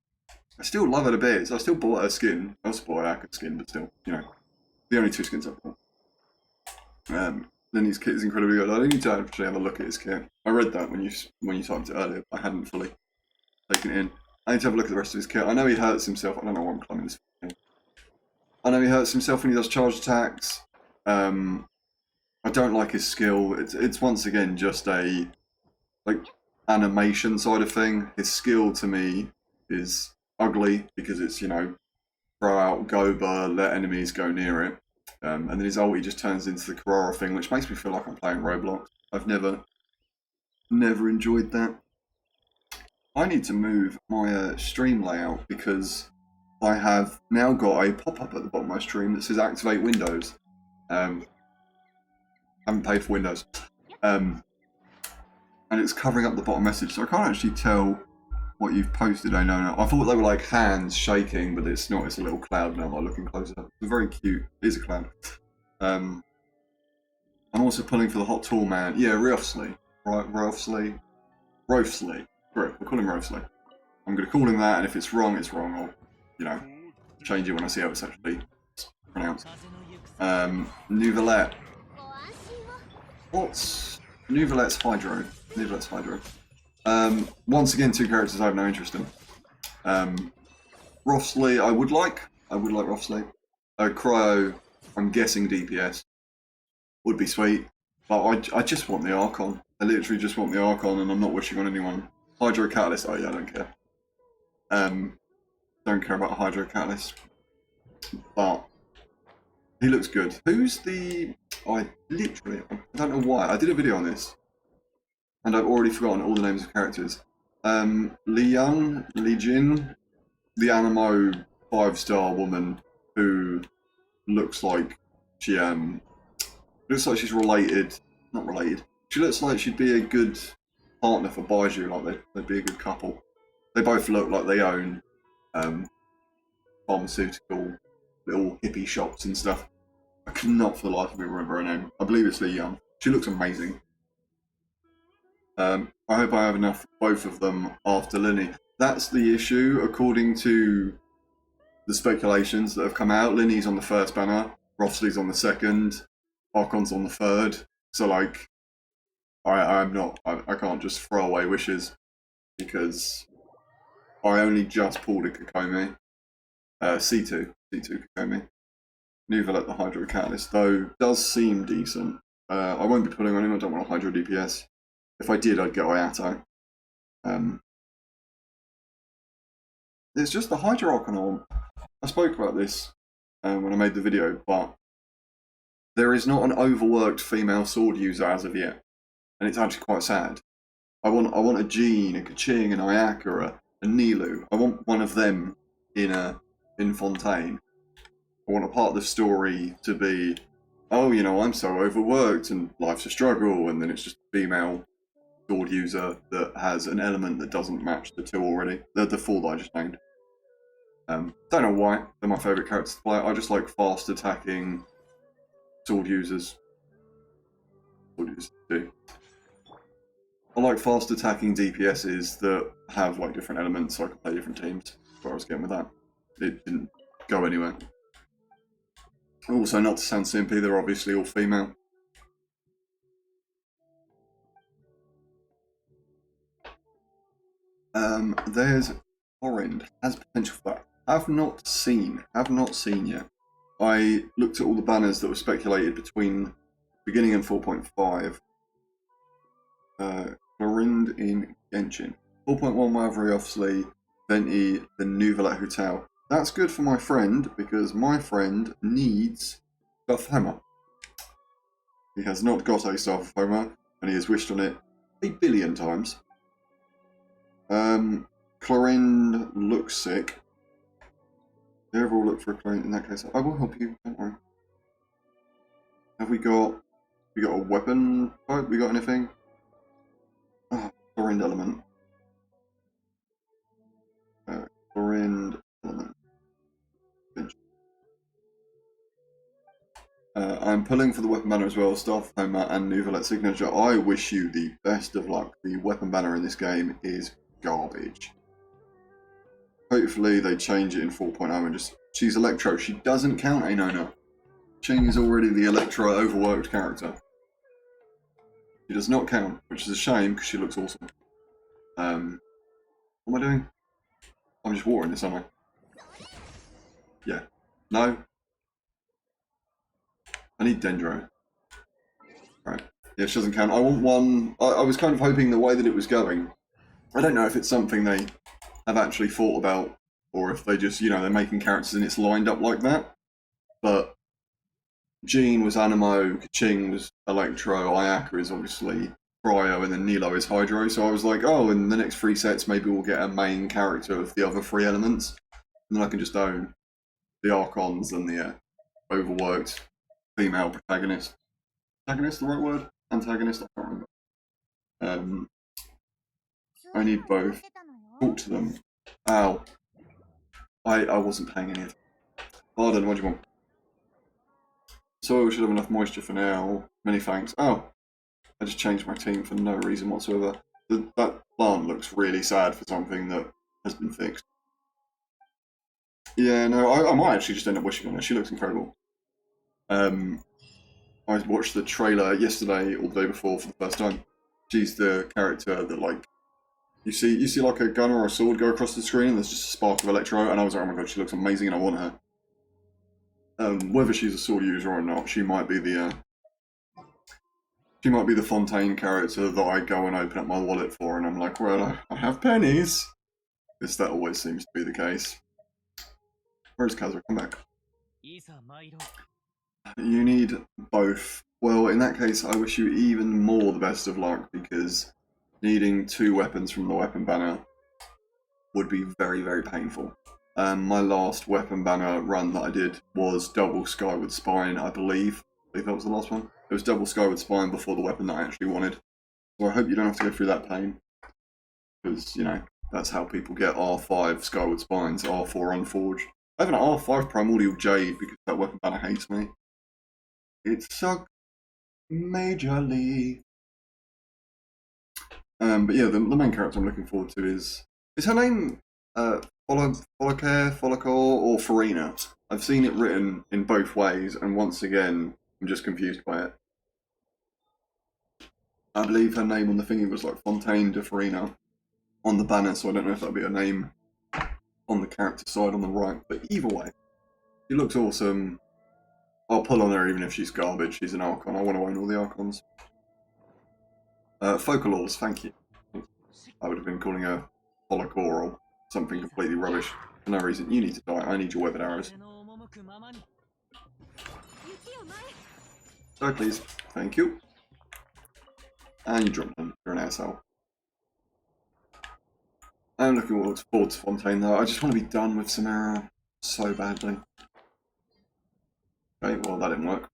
I still love it a bit. I still bought her skin. I also bought Aka's skin, but still, the only 2 skins I've bought. Lenny's kit is incredibly good. I don't need to actually have a look at his kit. I read that when you typed it earlier, but I hadn't fully taken it in. I need to have a look at the rest of his kit. I know he hurts himself. I don't know why I'm climbing this thing. I know he hurts himself when he does charge attacks. I don't like his skill. It's once again just a like animation side of thing. His skill to me is ugly because it's, you know, throw out Goba, let enemies go near it. And then his ulti just turns into the Carrara thing, which makes me feel like I'm playing Roblox. I've never enjoyed that. I need to move my stream layout because I have now got a pop-up at the bottom of my stream that says activate Windows. Haven't paid for Windows. And it's covering up the bottom message, so I can't actually tell what you've posted. I know. I thought they were like hands shaking, but it's not. It's a little cloud now. I'm looking closer. It's very cute. It is a cloud. I'm also pulling for the hot tool man. Yeah, Rofsley. Right, Rofsley. Rofsley. Correct. We'll call him Rofsley. I'm going to call him that, and if it's wrong, it's wrong. I'll, you know, change it when I see how it's actually pronounced. Nouvelette. What's Nouvelette's Hydro? Nouvelette's Hydro. Once again, two characters I have no interest in. Rofsley, I would like Rofsley. Cryo, I'm guessing DPS would be sweet, but I just want the Archon. I literally just want the Archon, and I'm not wishing on anyone. Hydro Catalyst, oh yeah, I don't care. Don't care about a Hydro Catalyst, but he looks good. Who's the? I don't know why. I did a video on this, and I've already forgotten all the names of characters. Li Jin, the Animo 5-star woman who looks like she looks like she's related. Not related. She looks like she'd be a good partner for Baiju. Like they'd be a good couple. They both look like they own pharmaceutical little hippie shops and stuff. I cannot for the life of me remember her name. I believe it's Li Young. She looks amazing. I hope I have enough both of them after Linny. That's the issue, according to the speculations that have come out. Linny's on the first banner, Rofsley's on the second, Archon's on the third. So like, I can't just throw away wishes because I only just pulled a Kokomi. C2 Kokomi. Nouvelette the Hydro Catalyst, though, does seem decent. I won't be pulling on him, I don't want a Hydro DPS. If I did, I'd get Ayato. It's just the Hydro Archon I want. I spoke about this when I made the video, but there is not an overworked female sword user as of yet. And it's actually quite sad. I want a Jean, a Kaching, an Ayaka, a Nilu. I want one of them in Fontaine. I want a part of the story to be, oh, you know, I'm so overworked and life's a struggle, and then it's just a female sword user that has an element that doesn't match the two already. The four that I just named. Don't know why they're my favourite characters to play. I just like fast attacking sword users. Too. I like fast attacking DPSs that have like different elements so I can play different teams. That's where I was getting with that. It didn't go anywhere. Also, not to sound simpy, they're obviously all female. There's Orange, has potential for that. Have not seen yet. I looked at all the banners that were speculated between beginning and 4.5. Clorind in Genshin. 4.1 Maveriofsley, Venti, the Nouvelette Hotel. That's good for my friend, because my friend needs Stuff Hammer. He has not got a Staff Hammer, and he has wished on it 1 billion times. Chlorine looks sick. Do you ever all look for a chlorine? In that case, I will help you, don't worry. Have we got a weapon type? We got anything? Oh, chlorine element. Chlorine element. I'm pulling for the weapon banner as well, Staff Hammer and Nouvelette Signature. I wish you the best of luck. The weapon banner in this game is garbage. Hopefully they change it in 4.0 and just... She's Electro. She doesn't count a no-no. Ching is already the Electro overworked character. She does not count, which is a shame because she looks awesome. What am I doing? I'm just watering this, aren't I? Yeah. No? I need Dendro. Right. Yeah, she doesn't count. I want one. I was kind of hoping the way that it was going. I don't know if it's something they have actually thought about, or if they just, they're making characters and it's lined up like that. But Jean was Animo, Kaching was Electro, Ayaka is obviously Cryo, and then Nilo is Hydro. So I was like, oh, in the next 3 sets, maybe we'll get a main character of the other 3 elements. And then I can just own the Archons and the overworked female protagonist. Protagonist, the right word? Antagonist? I can't remember. I need both. Talk to them. Ow. I wasn't paying any attention. Pardon, what do you want? Soil should have enough moisture for now. Many thanks. Oh, I just changed my team for no reason whatsoever. That plant looks really sad for something that has been fixed. Yeah, no, I might actually just end up wishing on her. She looks incredible. I watched the trailer yesterday or the day before for the first time. She's the character that, like, you see like a gun or a sword go across the screen and there's just a spark of electro, and I was like, oh my god, she looks amazing and I want her. Whether she's a sword user or not, she might be the Fontaine character that I go and open up my wallet for, and I'm like, well, I have pennies. Because that always seems to be the case. Where's Kazra? Come back. You need both. Well, in that case, I wish you even more the best of luck, because needing 2 weapons from the weapon banner would be very, very painful. My last weapon banner run that I did was double Skyward Spine, I believe. I think that was the last one. It was double Skyward Spine before the weapon that I actually wanted. So I hope you don't have to go through that pain. Because, that's how people get R5 Skyward Spines, R4 Unforged. I have an R5 Primordial Jade because that weapon banner hates me. It sucks majorly. But yeah, the main character I'm looking forward to is her name Follicle, or Farina? I've seen it written in both ways, and once again, I'm just confused by it. I believe her name on the thingy was like Fontaine de Farina on the banner, so I don't know if that'll be her name on the character side on the right, but either way, she looks awesome. I'll pull on her even if she's garbage. She's an Archon. I want to own all the Archons. Focalors, thank you. I would have been calling her Follicle or something completely rubbish for no reason. You need to die. I need your weathered arrows. So please. Thank you. And you dropped them. You're an asshole. I'm looking forward to Fontaine though. I just want to be done with Sumeru so badly. Okay, well that didn't work.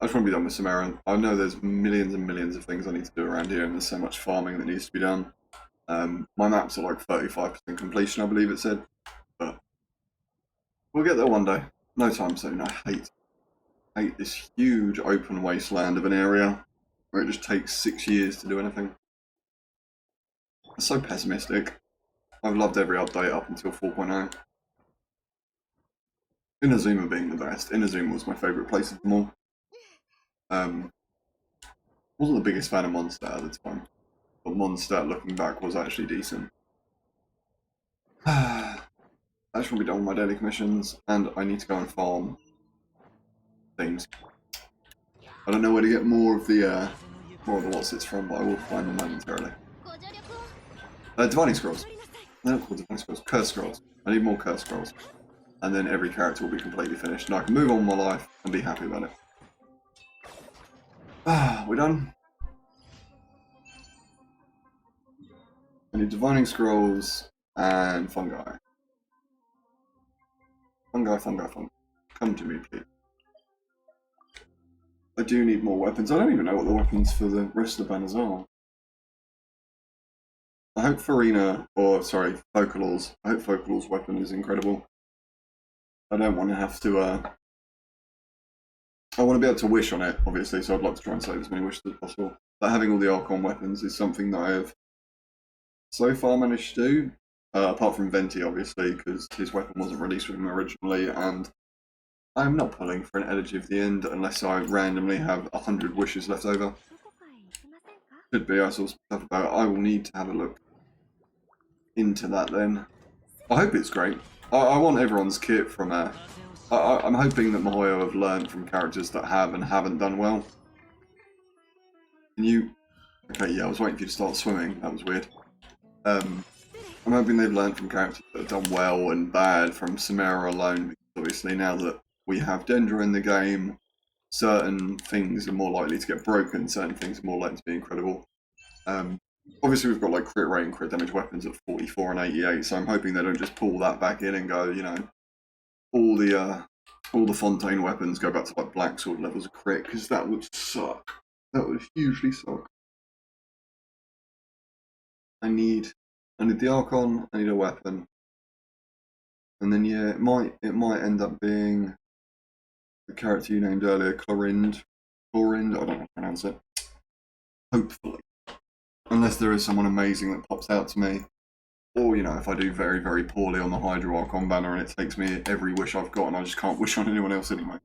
I just want to be done with Sumeru. I know there's millions and millions of things I need to do around here, and there's so much farming that needs to be done. My maps are like 35% completion, I believe it said. But we'll get there one day. No time soon. I hate this huge open wasteland of an area where it just takes 6 years to do anything. It's so pessimistic. I've loved every update up until 4.0. Inazuma being the best. Inazuma was my favourite place of them all. Wasn't the biggest fan of Mondstadt at the time, but Mondstadt looking back was actually decent. I just want to be done with my daily commissions, and I need to go and farm things. I don't know where to get more of the what's it's from, but I will find them momentarily. Divining Scrolls. They're not called Divining Scrolls. Curse Scrolls. I need more Curse Scrolls. And then every character will be completely finished, and I can move on with my life and be happy about it. We're done. I need Divining Scrolls and Fungi. Fungi. Come to me, please. I do need more weapons. I don't even know what the weapons for the rest of the banners are. I hope Focalors. I hope Focalors' weapon is incredible. I don't want to have to, I want to be able to wish on it, obviously, so I'd like to try and save as many wishes as possible. But having all the Archon weapons is something that I have so far managed to do, apart from Venti, obviously, because his weapon wasn't released with him originally, and I'm not pulling for an Elegy of the End unless I randomly have 100 wishes left over. Could be, I saw some stuff about it. I will need to have a look into that then. I hope it's great. I want everyone's kit from I'm hoping that Mihoyo have learned from characters that have and haven't done well. Can you... Okay, yeah, I was waiting for you to start swimming. That was weird. I'm hoping they've learned from characters that have done well and bad from Sumeru alone, because obviously now that we have Dendra in the game, certain things are more likely to get broken, certain things are more likely to be incredible. Obviously we've got like crit rate and crit damage weapons at 44 and 88, so I'm hoping they don't just pull that back in and go, you know, all the Fontaine weapons go back to like black sword levels of crit, because that would suck. That would hugely suck. I need the Archon, I need a weapon. And then yeah, it might end up being the character you named earlier, Chlorind, I don't know how to pronounce it. Hopefully. Unless there is someone amazing that pops out to me. Or, you know, if I do very, very poorly on the Hydra Archon banner and it takes me every wish I've got and I just can't wish on anyone else anyway.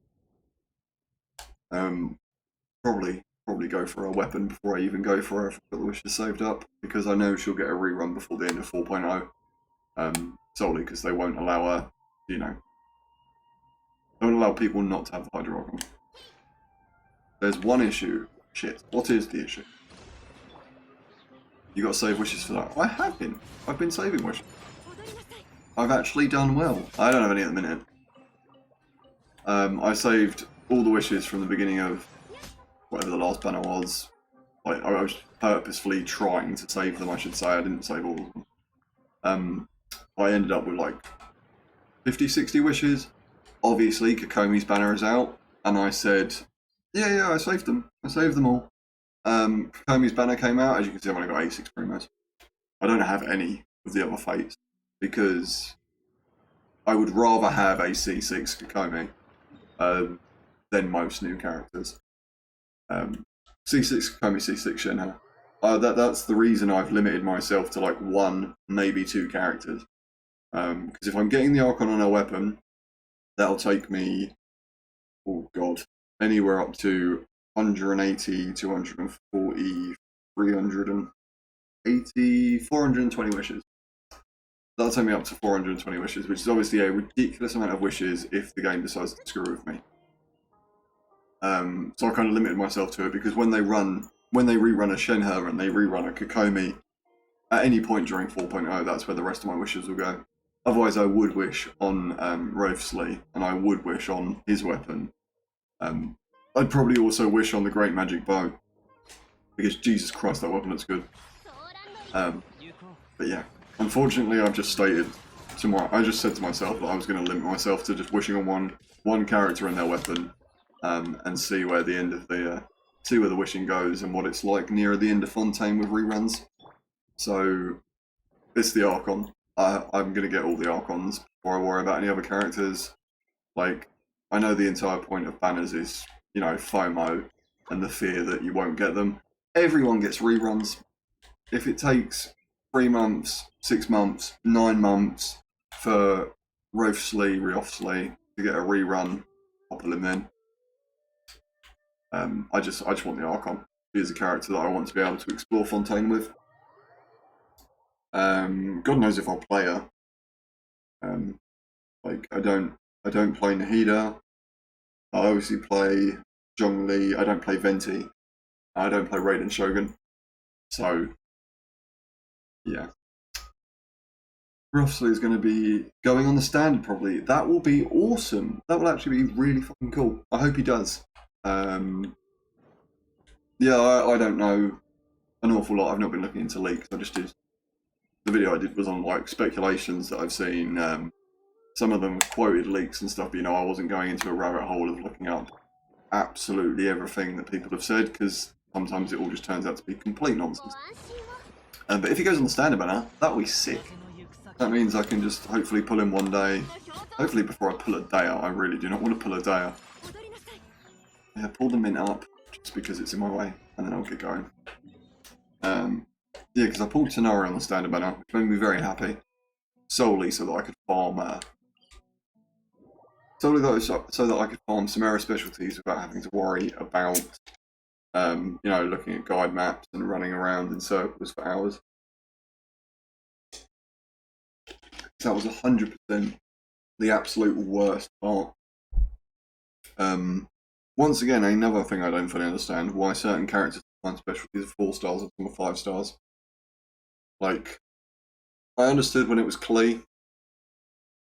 Probably go for a weapon before I even go for her if I've got the wishes saved up, because I know she'll get a rerun before the end of 4.0. Solely because they won't allow her, you know, they won't allow people not to have the Hydra Archon. There's one issue. Shit, what is the issue? You got to save wishes for that. I have been. I've been saving wishes. I've actually done well. I don't have any at the minute. I saved all the wishes from the beginning of whatever the last banner was. Like, I was purposefully trying to save them, I should say. I didn't save all of them. I ended up with like 50, 60 wishes. Obviously, Kokomi's banner is out, and I said, yeah, I saved them. I saved them all. Kokomi's banner came out. As you can see, I've only got 86 primos. I don't have any of the other fates, because I would rather have a C6 Kokomi than most new characters. C6 Kokomi, C6 Shenhe. That's the reason I've limited myself to like 1, maybe 2 characters. Because if I'm getting the Archon on a weapon, that'll take me, oh god, anywhere up to 180, 240, 380, 420 wishes. That'll take me up to 420 wishes, which is obviously a ridiculous amount of wishes if the game decides to screw with me. So I kind of limited myself to it, because when they rerun a Shenhe and they rerun a Kokomi, at any point during 4.0, that's where the rest of my wishes will go. Otherwise, I would wish on Roveslee, and I would wish on his weapon. I'd probably also wish on the Great Magic Bow, because Jesus Christ, that weapon looks good. But yeah, unfortunately, I've just stated I just said to myself that I was going to limit myself to just wishing on one character and their weapon, and see where the end of see where the wishing goes and what it's like near the end of Fontaine with reruns. So it's the Archon. I'm going to get all the Archons before I worry about any other characters. Like, I know the entire point of banners is, you know, FOMO and the fear that you won't get them. Everyone gets reruns. If it takes 3 months, 6 months, 9 months for Roveslee to get a rerun, I'll put him in. I just want the Archon. He is a character that I want to be able to explore Fontaine with. God knows if I'll play her. Like, I don't play Nahida. I obviously play Zhongli. I don't play Venti. I don't play Raiden Shogun. So yeah, Roveslee is going to be going on the standard probably. That will be awesome. That will actually be really fucking cool. I hope he does. Yeah, I don't know an awful lot. I've not been looking into leaks. I just did. The video I did was on like speculations that I've seen. Some of them quoted leaks and stuff, but you know, I wasn't going into a rabbit hole of looking up absolutely everything that people have said, because sometimes it all just turns out to be complete nonsense. But if he goes on the standard banner, that will be sick. That means I can just hopefully pull him one day. Hopefully before I pull a day out. I really do not want to pull a day out. Yeah, pull the mint up just because it's in my way, and then I'll get going. Yeah, because I pulled Tenara on the standard banner, which made me very happy. Solely so that I could farm so that I could farm Sumeru specialties without having to worry about you know, looking at guide maps and running around in circles for hours. That was 100% the absolute worst part. Once again, another thing I don't fully understand, why certain characters find specialties of 4 stars and some of 5 stars. Like, I understood when it was Klee.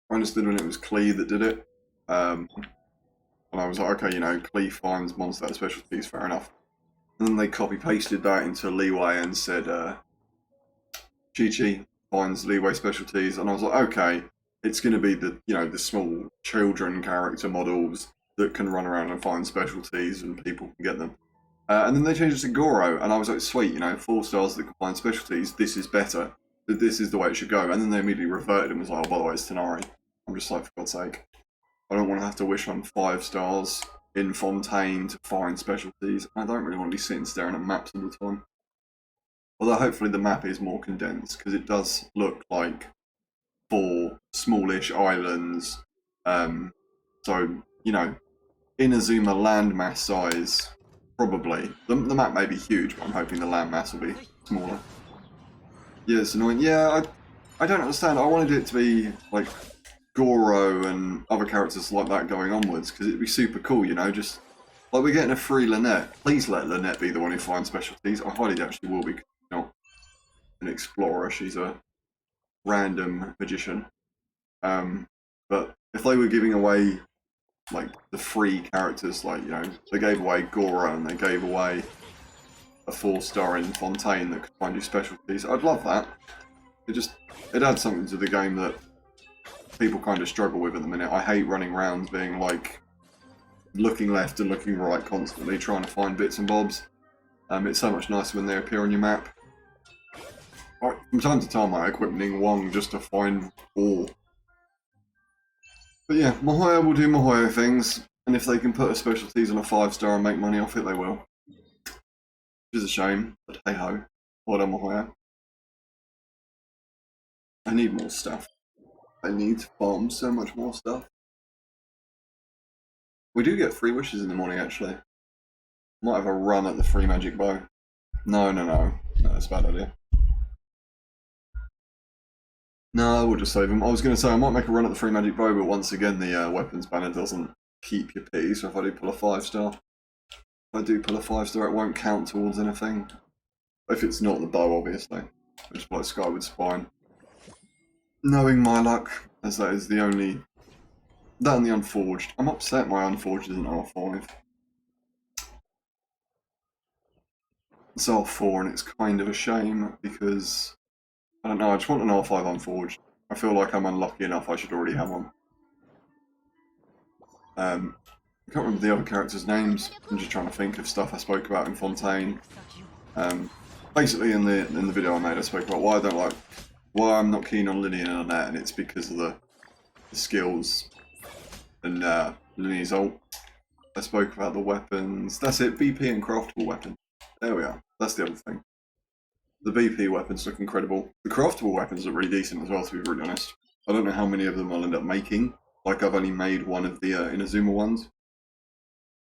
I understood when it was Klee that did it. And I was like, okay, you know, Klee finds monster specialties, fair enough. And then they copy-pasted that into Leeway and said, Chi-Chi finds Leeway specialties, and I was like, okay, it's going to be the, you know, the small children character models that can run around and find specialties and people can get them. And then they changed it to Goro, and I was like, sweet, you know, 4 stars that can find specialties, this is better. This is the way it should go. And then they immediately reverted and was like, oh, by the way, it's Tanari. I'm just like, for God's sake. I don't want to have to wish on 5 stars in Fontaine to find specialties. I don't really want to be sitting staring at maps all the time. Although hopefully the map is more condensed, because it does look like 4 smallish islands. So, you know, Inazuma landmass size, probably. The map may be huge, but I'm hoping the landmass will be smaller. Yeah, it's annoying. Yeah, I don't understand. I wanted it to be like Goro and other characters like that going onwards, because it'd be super cool, you know, just like we're getting a free Lynette. Please let Lynette be the one who finds specialties. I highly doubt she will be, because she's not an explorer, she's a random magician. But if they were giving away like the free characters, like, you know, they gave away Goro and they gave away a 4-star in Fontaine that could find you specialties, I'd love that. It adds something to the game that people kind of struggle with at the minute. I hate running around being like looking left and looking right constantly trying to find bits and bobs. It's so much nicer when they appear on your map. From time to time I equip Ning Wong just to find ore. But yeah, Mahoya will do Mahoya things, and if they can put a specialties on a 5-star and make money off it, they will. Which is a shame, but hey ho. Well done, Mahoya. I need more stuff. I need to farm so much more stuff. We do get free wishes in the morning, actually. Might have a run at the free magic bow. No, that's a bad idea. No, we'll just save them. I was going to say I might make a run at the free magic bow, but once again the weapons banner doesn't keep your P, so if I do pull a 5-star, it won't count towards anything. If it's not the bow, obviously. I just play Skyward Spine. Knowing my luck, as that is the only... That and the Unforged. I'm upset my Unforged isn't R5. It's R4 and it's kind of a shame because... I don't know, I just want an R5 Unforged. I feel like I'm unlucky enough I should already have one. I can't remember the other characters' names. I'm just trying to think of stuff I spoke about in Fontaine. Basically in the video I made I spoke about why I'm not keen on Linian and Annette, and it's because of the skills and Linian's ult. I spoke about the weapons. That's it, BP and craftable weapon. There we are. That's the other thing. The BP weapons look incredible. The craftable weapons look really decent as well, to be really honest. I don't know how many of them I'll end up making. Like, I've only made one of the Inazuma ones.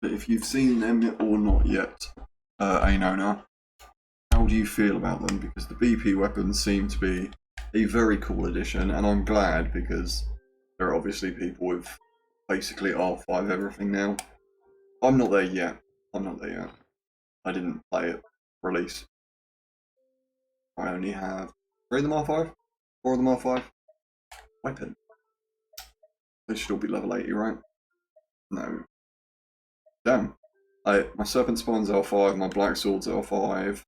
But if you've seen them or not yet, Ainona, how do you feel about them? Because the BP weapons seem to be a very cool addition, and I'm glad because there are obviously people with basically R5 everything now. I'm not there yet. I didn't play it release. I only have 3 of them R5? 4 of them R5? Weapon. They should all be level 80, right? No. Damn. My Serpent Spine's R5, my Black Sword's R5,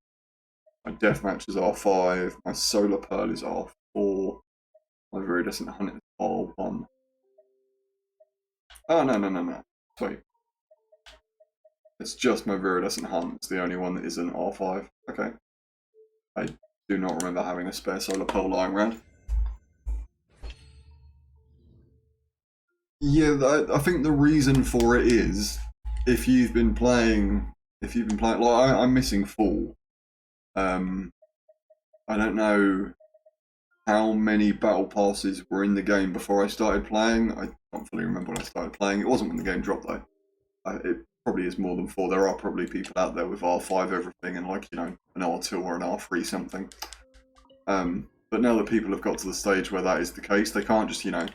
my Deathmatch is R5, my Solar Pearl is R4, my Viridescent Hunt is R1. Oh, no. Sweet. It's just my Viridescent Hunt, it's the only one that isn't R5. Okay. I do not remember having a spare Solar Pearl lying around. Yeah, I think the reason for it is if you've been playing, like I'm missing Fall. I don't know how many battle passes were in the game before I started playing. I can't fully remember when I started playing. It wasn't when the game dropped though. It probably is more than 4. There are probably people out there with R5 everything and like, you know, an R2 or an R3 something. But now that people have got to the stage where that is the case, they can't just, you know,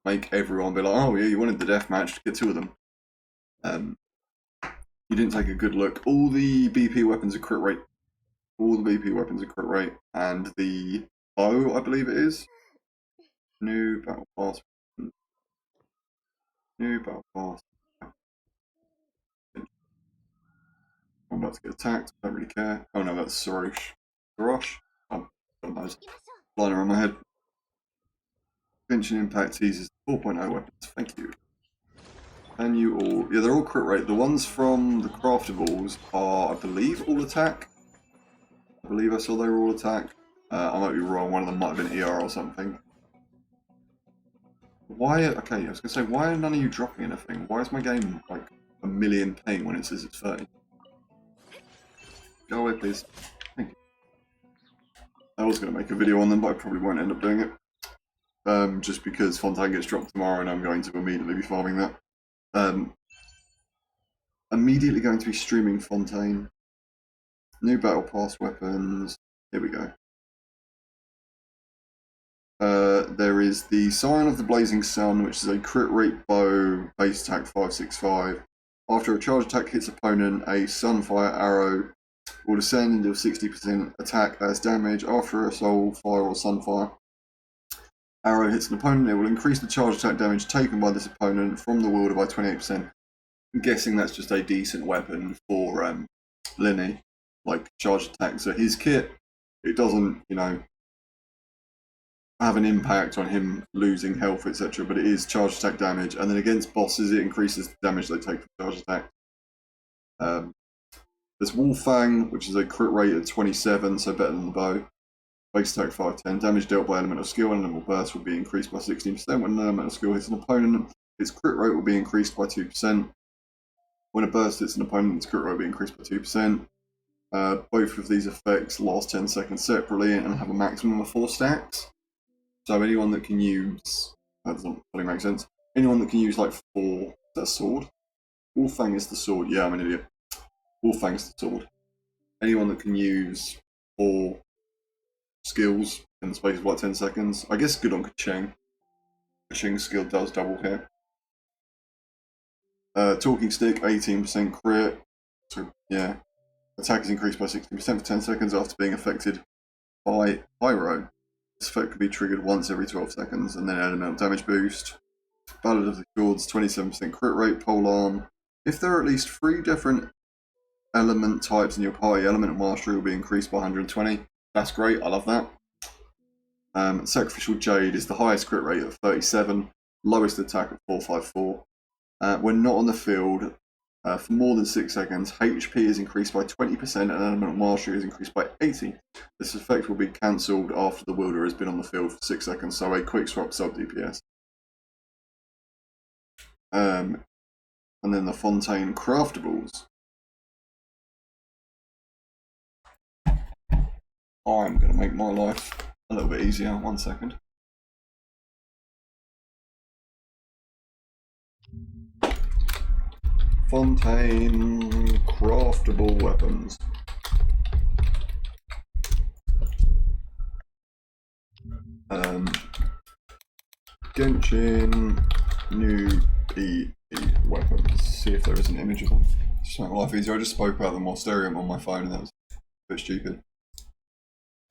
make everyone be like, oh yeah, you wanted the deathmatch, get 2 of them. You didn't take a good look. All the BP weapons are crit rate. All the BP weapons are crit rate, and the bow, I believe it is. New battle pass. New battle pass. I'm about to get attacked. Don't really care. Oh no, that's Sumeru. Garrosh. Oh, God knows. Flying around my head. Pinching impact teases 4.0 weapons. Thank you. And you all. Yeah, they're all crit rate. The ones from the craftables are, I believe, all attack. I believe I saw they were all attack. I might be wrong. One of them might have been ER or something. Why? Okay, I was gonna say, why are none of you dropping anything? Why is my game like a million ping when it says it's 30? Go away, please. Thank you. I was gonna make a video on them, but I probably won't end up doing it. Just because Fontaine gets dropped tomorrow, and I'm going to immediately be farming that. Immediately going to be streaming Fontaine. New battle pass weapons. Here we go. There is the Sign of the Blazing Sun, which is a crit rate bow, base attack 565. After a charge attack hits opponent, a Sunfire arrow will descend into a 60% attack as damage. After a Soul Fire or Sunfire arrow hits an opponent, it will increase the charge attack damage taken by this opponent from the wielder by 28%. I'm guessing that's just a decent weapon for Linny, like charge attack. So his kit, it doesn't, you know, have an impact on him losing health, etc. But it is charge attack damage, and then against bosses, it increases the damage they take from charge attack. There's Wolfang, which is a crit rate at 27, so better than the bow. Base attack 510. Damage dealt by elemental skill and elemental burst will be increased by 16%. When an elemental skill hits an opponent, its crit rate will be increased by 2%. When a burst hits an opponent, its crit rate will be increased by 2%. Both of these effects last 10 seconds separately and have a maximum of 4 stacks. So anyone that can use... That doesn't really make sense. Anyone that can use like 4... Is that a sword? Wolfang is the sword. Yeah, I'm an idiot. Wolfang's the sword. Anyone that can use 4 skills in the space of like 10 seconds. I guess good on Kacheng. Kacheng's skill does double hit. Talking Stick, 18% crit. So, yeah. Attack is increased by 60% for 10 seconds after being affected by Pyro. This effect could be triggered once every 12 seconds, and then elemental damage boost. Ballad of the Gods, 27% crit rate, polearm. If there are at least 3 different element types in your party, elemental mastery will be increased by 120. That's great, I love that. Sacrificial Jade is the highest crit rate at 37, lowest attack at 454. When not on the field, for more than 6 seconds, HP is increased by 20% and elemental mastery is increased by 80. This effect will be cancelled after the wielder has been on the field for 6 seconds, so a quick swap sub DPS. And then the Fontaine craftables. I'm going to make my life a little bit easier. 1 second. Fontaine craftable weapons. Genshin new PE weapons. See if there is an image of them. Just make my life easier. I just spoke about them while stereo on my phone and that was a bit stupid.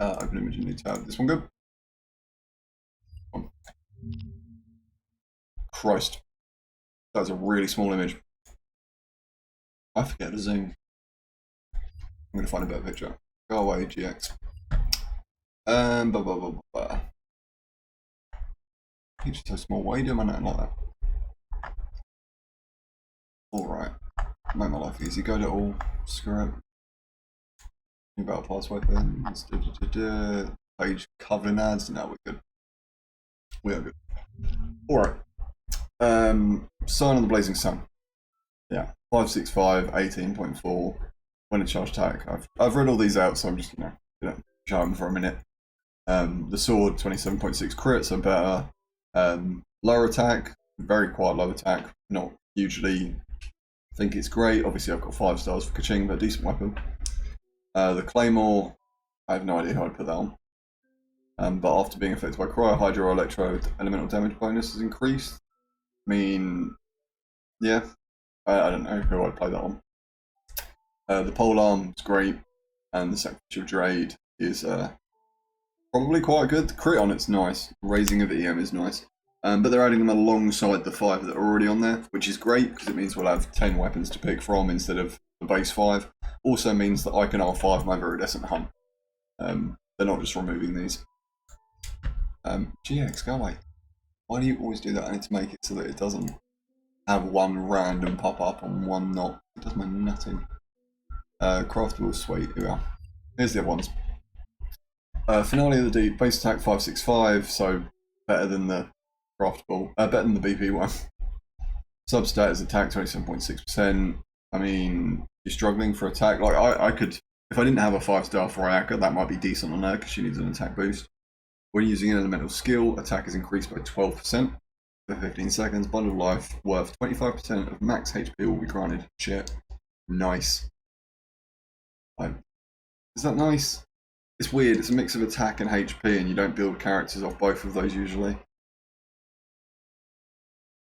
Open image in new tab. This one good? Christ. That's a really small image. I forget to zoom. I'm going to find a better picture. Go away, GX. Blah, blah, blah, blah. Picture's so small. Why are you doing my name like that? Alright. Make my life easy. Go to all. Screw it. New battle pass weapons. Page covering ads. No, we're good. We are good. Alright. Sign of the Blazing Sun. Yeah. 565, 18.4. When a charge attack. I've read all these out, so I'm just gonna show them for a minute. The sword, 27.6 crit, so better. Lower attack, very quite low attack. Not hugely think it's great. Obviously, I've got 5 stars for Kaching, but a decent weapon. The Claymore, I have no idea how I'd put that on. But after being affected by Cryo, Hydro, or Electro, the elemental damage bonus is increased. I mean, yeah, I don't know who I'd play that on. The pole arm's great, and the sacrificial Jade is probably quite good. The crit on it's nice. Raising of EM is nice. But they're adding them alongside the 5 that are already on there, which is great because it means we'll have 10 weapons to pick from instead of the base 5. Also means that I can R5 my Viridescent Hunt. They're not just removing these. GX, go away. Why do you always do that? I need to make it so that it doesn't have one random pop up and one not. It does my nutting. Craftable, sweet. Here we are. Here's the other ones. Finale of the Deed, base attack 565, so better than the craftable, better than the BP one. Substat is attack 27.6%. I mean, you're struggling for attack. Like I could, if I didn't have a 5-star for Ayaka, that might be decent on her because she needs an attack boost. When using an elemental skill, attack is increased by 12% for 15 seconds. Bundle of life worth 25% of max HP will be granted. Shit, nice. Is that nice? It's weird. It's a mix of attack and HP, and you don't build characters off both of those usually.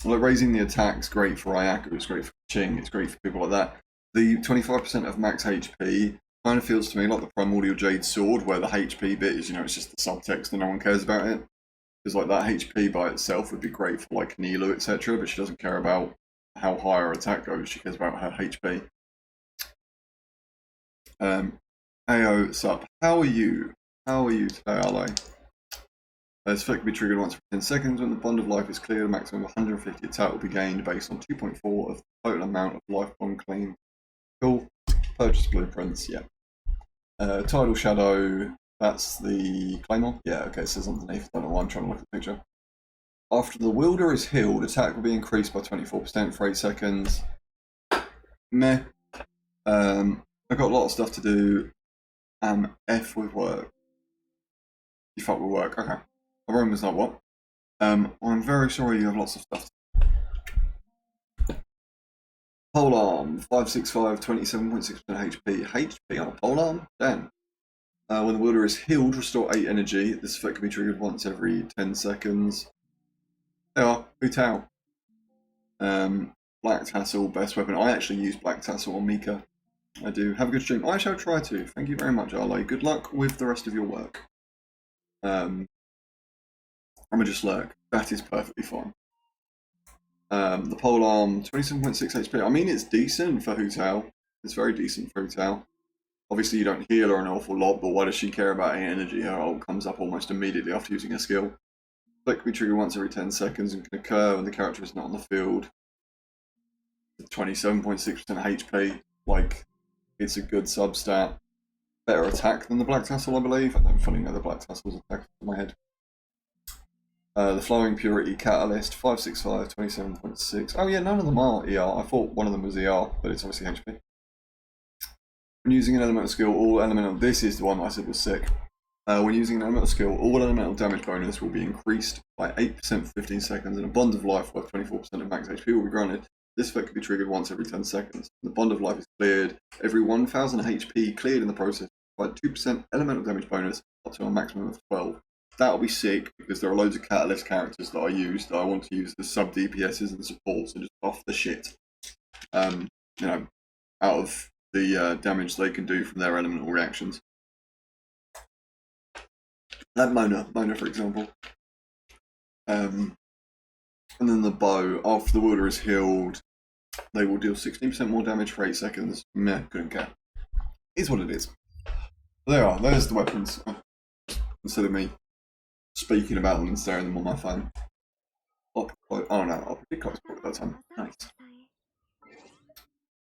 Like raising the attack's great for Ayaka, it's great for Ching, it's great for people like that. The 25% of max HP kind of feels to me like the Primordial Jade Sword, where the HP bit is, you know, it's just the subtext and no one cares about it. Because like that HP by itself would be great for like Nilu, etc., but she doesn't care about how high her attack goes, she cares about her HP. Ayo, sup? How are you? How are you today, Ally? This effect can be triggered once for 10 seconds. When the bond of life is cleared, a maximum of 150 attack will be gained based on 2.4 of the total amount of life bond claim. Cool. Purchase blueprints, yeah. Tidal Shadow, that's the Claymore? Yeah, okay, it says underneath. I don't know why I'm trying to look at the picture. After the wielder is healed, attack will be increased by 24% for 8 seconds. Meh. I've got a lot of stuff to do. F with work. You fuck with work, okay. The room is not what? I'm very sorry you have lots of stuff. Polearm, 565, 27.6% HP. HP on a polearm? Damn. When the wielder is healed, restore 8 energy. This effect can be triggered once every 10 seconds. There are, Hu Tao. Black Tassel, best weapon. I actually use Black Tassel on Mika. I do. Have a good stream. I shall try to. Thank you very much, Arlo. Good luck with the rest of your work. I'm gonna just lurk. That is perfectly fine. The polearm, 27.6 HP. I mean, it's decent for Hu Tao. It's very decent for Hu Tao. Obviously, you don't heal her an awful lot, but why does she care about any energy? Her ult comes up almost immediately after using a skill. That can be triggered once every 10 seconds and can occur when the character is not on the field. 27.6% HP. Like, it's a good substat. Better attack than the Black Tassel, I believe. I don't fully know the Black Tassel's attack in my head. The Flowing Purity Catalyst, 565, 27.6. Oh yeah, none of them are ER. I thought one of them was ER, but it's obviously HP. When using an elemental skill, all elemental... This is the one I said was sick. When using an elemental skill, all elemental damage bonus will be increased by 8% for 15 seconds, and a bond of life worth 24% of max HP will be granted. This effect can be triggered once every 10 seconds. The bond of life is cleared. Every 1000 HP cleared in the process by 2% elemental damage bonus up to a maximum of 12. That'll be sick because there are loads of Catalyst characters that I use that I want to use as sub DPSs and supports and just buff the shit. You know, out of the damage they can do from their elemental reactions. Like Mona for example. And then the bow, after the wielder is healed, they will deal 16% more damage for 8 seconds. Meh, couldn't care. Is what it is. There are, there's the weapons. Instead of me speaking about them and staring them on my phone. Oh no, I'll be close at that time. Nice.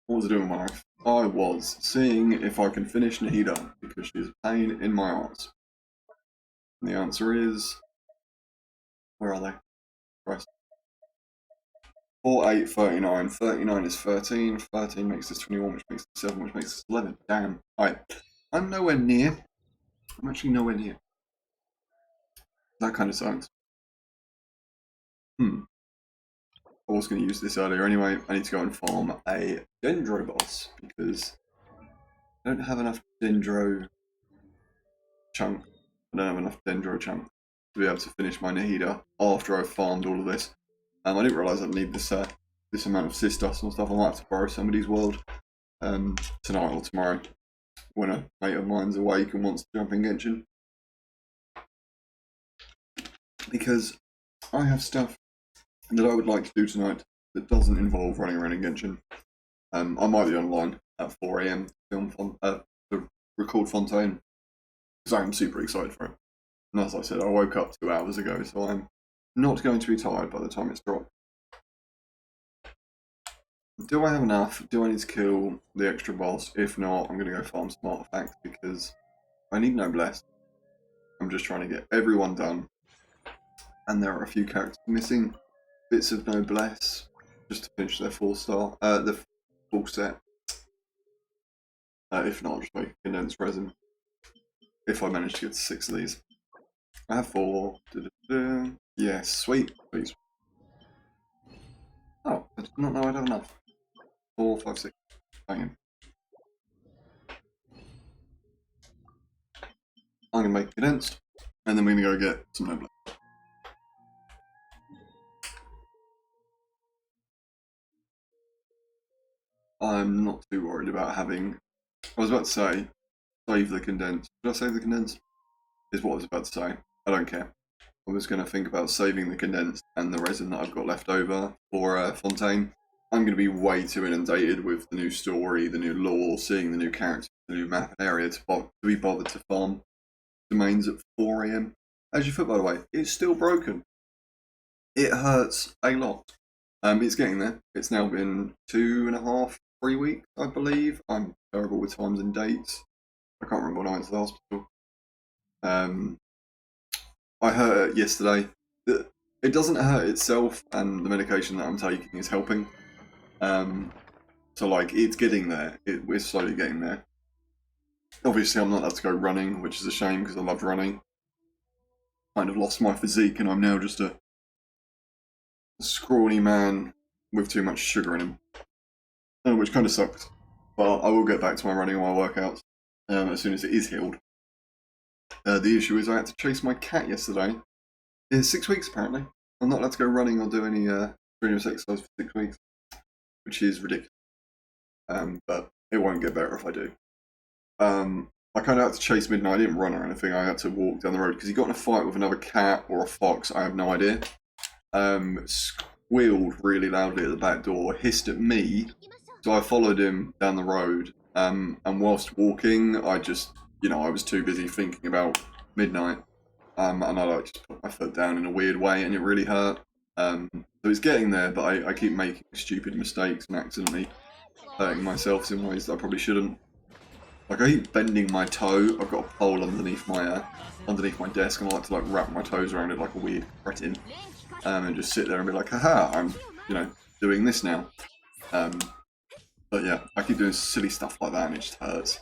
What was I doing with my life? I was seeing if I can finish Nahida because she's a pain in my arse. And the answer is... Where are they? Christ. 4, 8, 39. 39 is 13. 13 makes this 21, which makes this 7, which makes this 11. Damn. Alright. I'm nowhere near. I'm actually nowhere near. That kind of sucks. I was going to use this earlier anyway. I need to go and farm a Dendro boss because I don't have enough Dendro chunk. I don't have enough Dendro chunk to be able to finish my Nahida after I've farmed all of this. I didn't realise I'd need this this amount of Sis dust and stuff. I might have to borrow somebody's world tonight or tomorrow when a mate of mine's awake and wants to jump in Genshin. Because I have stuff that I would like to do tonight that doesn't involve running around in Genshin. I might be online at 4 AM to record Fontaine, because I'm super excited for it. And as I said, I woke up 2 hours ago, so I'm not going to be tired by the time it's dropped. Do I have enough? Do I need to kill the extra boss? If not, I'm going to go farm some artifacts because I need noblesse. I'm just trying to get everyone done. And there are a few characters missing. Bits of noblesse just to finish their 4-star, the full set. If not, I'll just make condensed resin. If I manage to get to 6 of these. I have 4. Yes, sweet. Please. Oh, I did not know I'd have enough. 4, 5, 6. Banging. I'm going to make condensed, and then we're going to go get some noblesse. I'm not too worried about having... I was about to say, save the condensed. Did I save the condensed? Is what I was about to say. I don't care. I was going to think about saving the condensed and the resin that I've got left over for Fontaine. I'm going to be way too inundated with the new story, the new lore, seeing the new characters, the new map and area to be bothered to farm domains at 4 AM. As your foot, by the way, it's still broken. It hurts a lot. It's getting there. It's now been 2.5, 3 weeks, I believe. I'm terrible with times and dates. I can't remember when I went to the hospital. I hurt it yesterday. It doesn't hurt itself, and the medication that I'm taking is helping. So like, it's getting there. We're slowly getting there. Obviously, I'm not allowed to go running, which is a shame because I loved running. Kind of lost my physique, and I'm now just a scrawny man with too much sugar in him, which kind of sucks. But I will get back to my running and my workouts as soon as it is healed. The issue is I had to chase my cat yesterday. It's 6 weeks apparently. I'm not allowed to go running or do any strenuous exercise for 6 weeks, which is ridiculous. But it won't get better if I do. I kind of had to chase Midnight. I didn't run or anything. I had to walk down the road because he got in a fight with another cat or a fox. I have no idea. Squealed really loudly at the back door, hissed at me. So I followed him down the road. And whilst walking, I just, I was too busy thinking about Midnight. And I just put my foot down in a weird way, and it really hurt. So it's getting there, but I keep making stupid mistakes and accidentally hurting myself in ways that I probably shouldn't. Like, I keep bending my toe. I've got a pole underneath my desk, and I like to wrap my toes around it like a weird cretin, and just sit there and be like, haha, I'm doing this now. But yeah, I keep doing silly stuff like that, and it just hurts.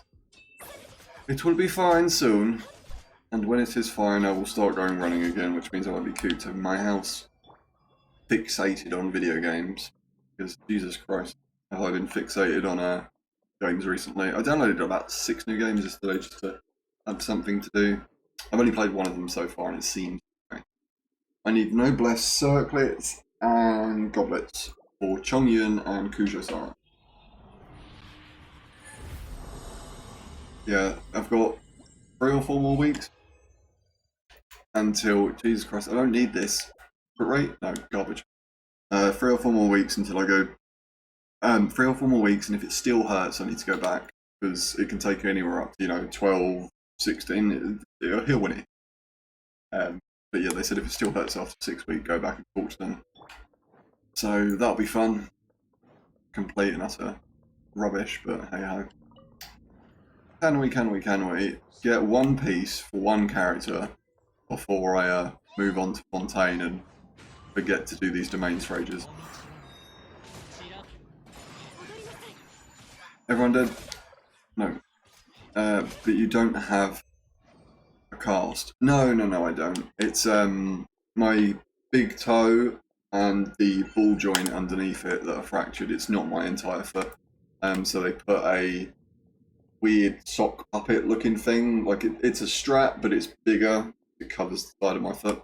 It will be fine soon. And when it is fine, I will start going running again, which means I won't be cooped in my house, fixated on video games. Because, Jesus Christ, have I been fixated on games recently? I downloaded about 6 new games yesterday just to have something to do. I've only played one of them so far, and it seems okay. I need noblesse circlets and goblets for Chongyun and Kujo-Sara. Yeah, I've got 3 or 4 more weeks until, Jesus Christ, I don't need this. But right? No, garbage. 3 or 4 more weeks until I go. 3 or 4 more weeks, and if it still hurts, I need to go back. Because it can take anywhere up to, 12, 16. He'll win it. But yeah, they said if it still hurts after 6 weeks, go back and talk to them. So that'll be fun. Complete and utter rubbish, but hey ho. Can we get one piece for one character before I move on to Fontaine and forget to do these domains for ages? Everyone dead? No. But you don't have a cast. No, I don't. It's my big toe and the ball joint underneath it that are fractured. It's not my entire foot. So they put a weird sock puppet looking thing. Like it's a strap, but it's bigger. It covers the side of my foot.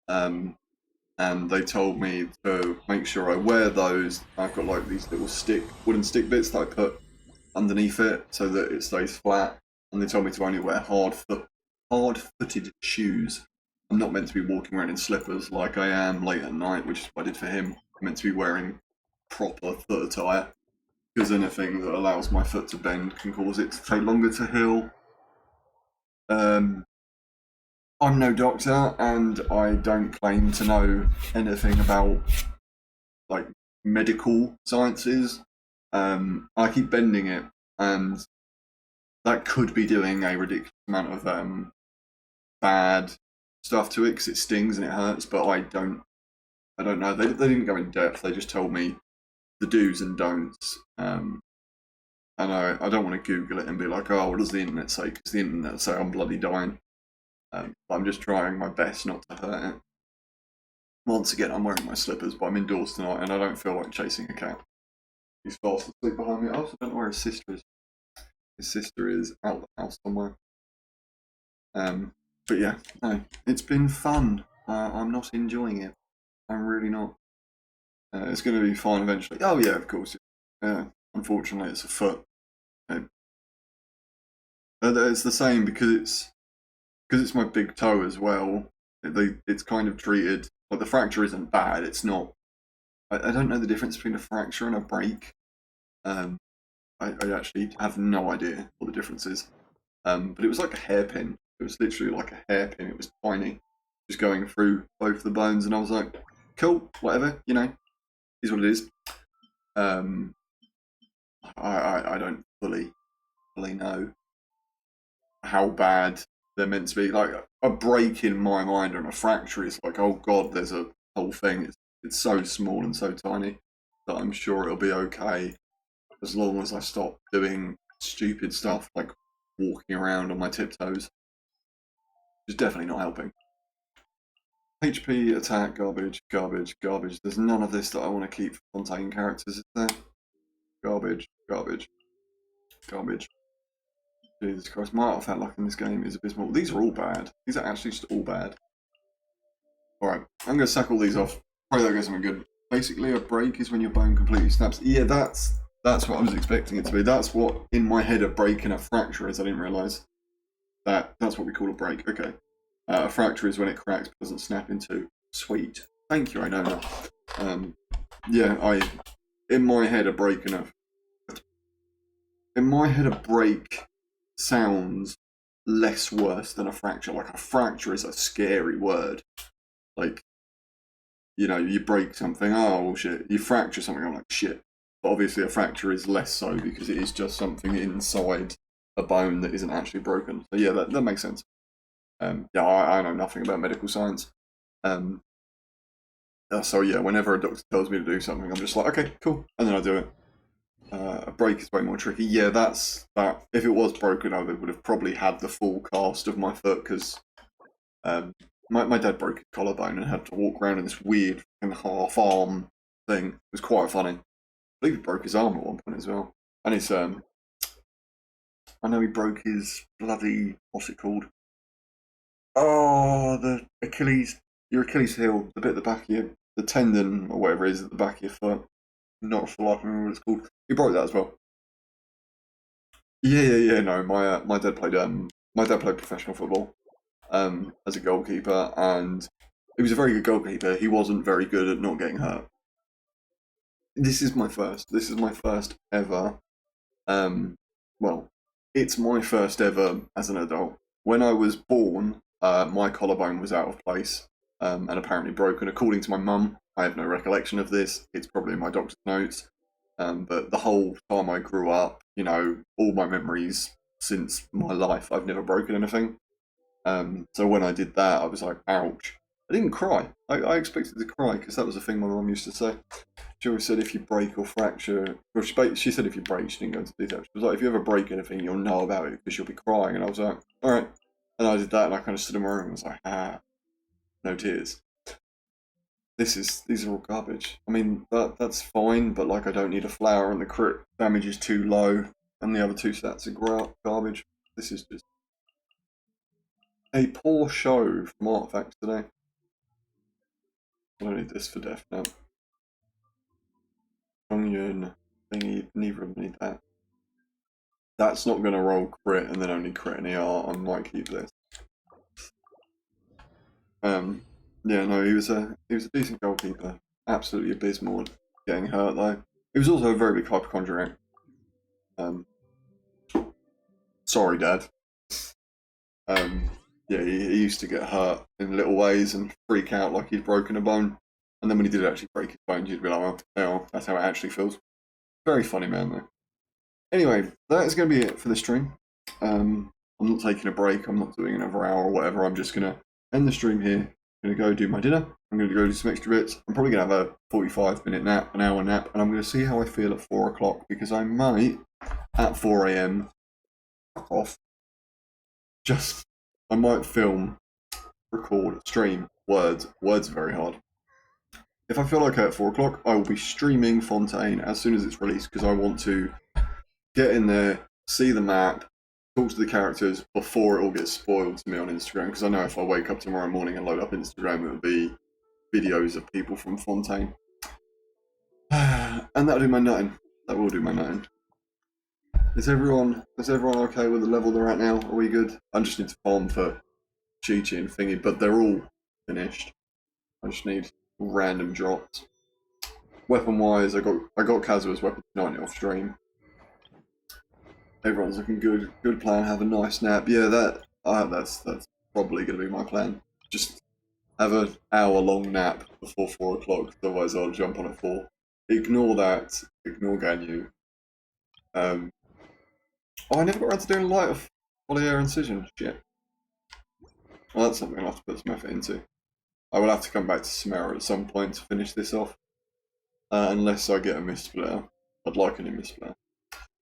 And they told me to make sure I wear those. I've got like these little wooden stick bits that I put underneath it so that it stays flat. And they told me to only wear hard-footed shoes. I'm not meant to be walking around in slippers like I am late at night, which is what I did for him. I'm meant to be wearing proper foot attire, because anything that allows my foot to bend can cause it to take longer to heal. I'm no doctor, and I don't claim to know anything about like medical sciences. I keep bending it, and that could be doing a ridiculous amount of bad stuff to it because it stings and it hurts. But I don't know. They didn't go in depth. They just told me the do's and don'ts. And I don't want to Google it and be like, oh, what does the internet say? Because the internet will say I'm bloody dying. I'm just trying my best not to hurt it. Once again, I'm wearing my slippers, but I'm indoors tonight and I don't feel like chasing a cat. He's fast asleep behind me. I also don't know where his sister is. His sister is out the house somewhere. But yeah, no, it's been fun. I'm not enjoying it. I'm really not. It's going to be fine eventually. Oh yeah, of course. Unfortunately, it's a foot. It's the same because it's my big toe as well. It's kind of treated like the fracture isn't bad. It's not. I don't know the difference between a fracture and a break. I actually have no idea what the difference is. But it was like a hairpin. It was literally like a hairpin. It was tiny, just going through both the bones, and I was like, cool, whatever, is what it is. I don't fully know how bad they're meant to be. Like a break in my mind and a fracture is like, oh god, there's a whole thing. It's so small and so tiny that I'm sure it'll be okay as long as I stop doing stupid stuff like walking around on my tiptoes. It's definitely not helping. HP, attack, garbage, garbage, garbage. There's none of this that I want to keep for Fontaine characters, is there? Garbage, garbage, garbage. Jesus Christ, my artifact luck in this game is abysmal. These are all bad. These are actually just all bad. Alright, I'm going to sack all these off. Pray that goes something good. Basically, a break is when your bone completely snaps. Yeah, that's what I was expecting it to be. That's what, in my head, a break and a fracture is. I didn't realise. That's what we call a break. Okay. A fracture is when it cracks but doesn't snap in two. Sweet. Thank you, I know now. Yeah, in my head, a break sounds less worse than a fracture. Like a fracture is a scary word. Like, you break something, oh well, shit. You fracture something, I'm like, shit. But obviously a fracture is less so because it is just something inside a bone that isn't actually broken. So yeah, that makes sense. Yeah, I know nothing about medical science. So yeah, whenever a doctor tells me to do something, I'm just like, okay, cool, and then I do it. A break is way more tricky. Yeah, that's that. If it was broken, I would have probably had the full cast of my foot because my dad broke his collarbone and had to walk around in this weird half arm thing. It was quite funny. I believe he broke his arm at one point as well. And it's I know he broke his bloody, what's it called? Oh, the Achilles, your Achilles heel, the bit at the back of the tendon or whatever it is at the back of your foot. Not for life, I remember what it's called. He broke that as well. Yeah. No, my dad played professional football, as a goalkeeper, and he was a very good goalkeeper. He wasn't very good at not getting hurt. This is my first. This is my first ever. Well, it's my first ever as an adult. When I was born, my collarbone was out of place, and apparently broken. According to my mum, I have no recollection of this. It's probably in my doctor's notes. But the whole time I grew up, all my memories since my life, I've never broken anything. So when I did that, I was like, ouch. I didn't cry. I expected to cry because that was a thing my mum used to say. She always said if you break or fracture, or she said if you break, she didn't go into detail. She was like, if you ever break anything, you'll know about it because you'll be crying. And I was like, all right. And I did that, and I kind of stood in my room and was like, no tears. These are all garbage. I mean, that's fine, but like I don't need a flower, and the crit damage is too low, and the other two stats are garbage. This is just a poor show from Artifacts today. I don't need this for death now. Yun thingy, neither of them need that. That's not going to roll crit and then only crit and ER. I might keep this. Yeah, no, he was a decent goalkeeper. Absolutely abysmal at getting hurt though. He was also a very big hypochondriac. Sorry, Dad. Yeah, he used to get hurt in little ways and freak out like he'd broken a bone. And then when he did actually break his bones, you'd be like, oh, that's how it actually feels. Very funny man, though. Anyway, that is going to be it for the stream. I'm not taking a break. I'm not doing another hour or whatever. I'm just going to end the stream here. I'm going to go do my dinner. I'm going to go do some extra bits. I'm probably going to have a 45-minute nap, an hour nap, and I'm going to see how I feel at 4 o'clock because I might, at 4 a.m, off. I might film, record, stream, words. Words are very hard. If I feel okay at 4 o'clock, I will be streaming Fontaine as soon as it's released because I want to get in there, see the map, talk to the characters before it all gets spoiled to me on Instagram. Because I know if I wake up tomorrow morning and load up Instagram, it will be videos of people from Fontaine. And that'll do my nutting. That will do my nutting. Is everyone okay with the level they're at now? Are we good? I just need to farm for Chi-Chi and Thingy, but they're all finished. I just need random drops. Weapon wise, I got Kazua's weapon 90 off stream. Everyone's looking good. Good plan. Have a nice nap. Yeah, that's probably going to be my plan. Just have an hour-long nap before 4 o'clock. Otherwise, I'll jump on at 4. Ignore that. Ignore Ganyu. Oh, I never got around to doing light of Olier Incision. Shit. Well, that's something I'll have to put some effort into. I will have to come back to Sumeru at some point to finish this off. Unless I get a Mistsplitter. I'd like a new Mistsplitter.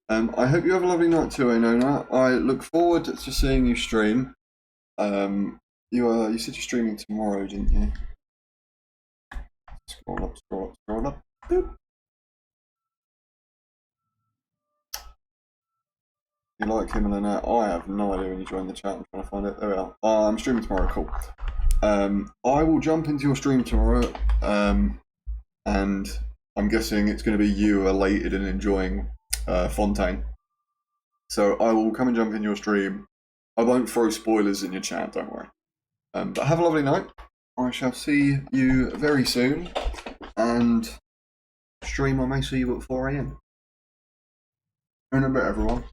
I hope you have a lovely night too, Nona. I look forward to seeing you stream. You said you're streaming tomorrow, didn't you? Scroll up, scroll up, scroll up. Boop. You like him and Lynette? I have no idea when you joined the chat. I'm trying to find it. There we are. I'm streaming tomorrow. Cool. I will jump into your stream tomorrow, and I'm guessing it's going to be you elated and enjoying Fontaine. So I will come and jump in your stream. I won't throw spoilers in your chat, don't worry. But have a lovely night. I shall see you very soon. And stream, I may see you at 4 a.m. In a bit, everyone.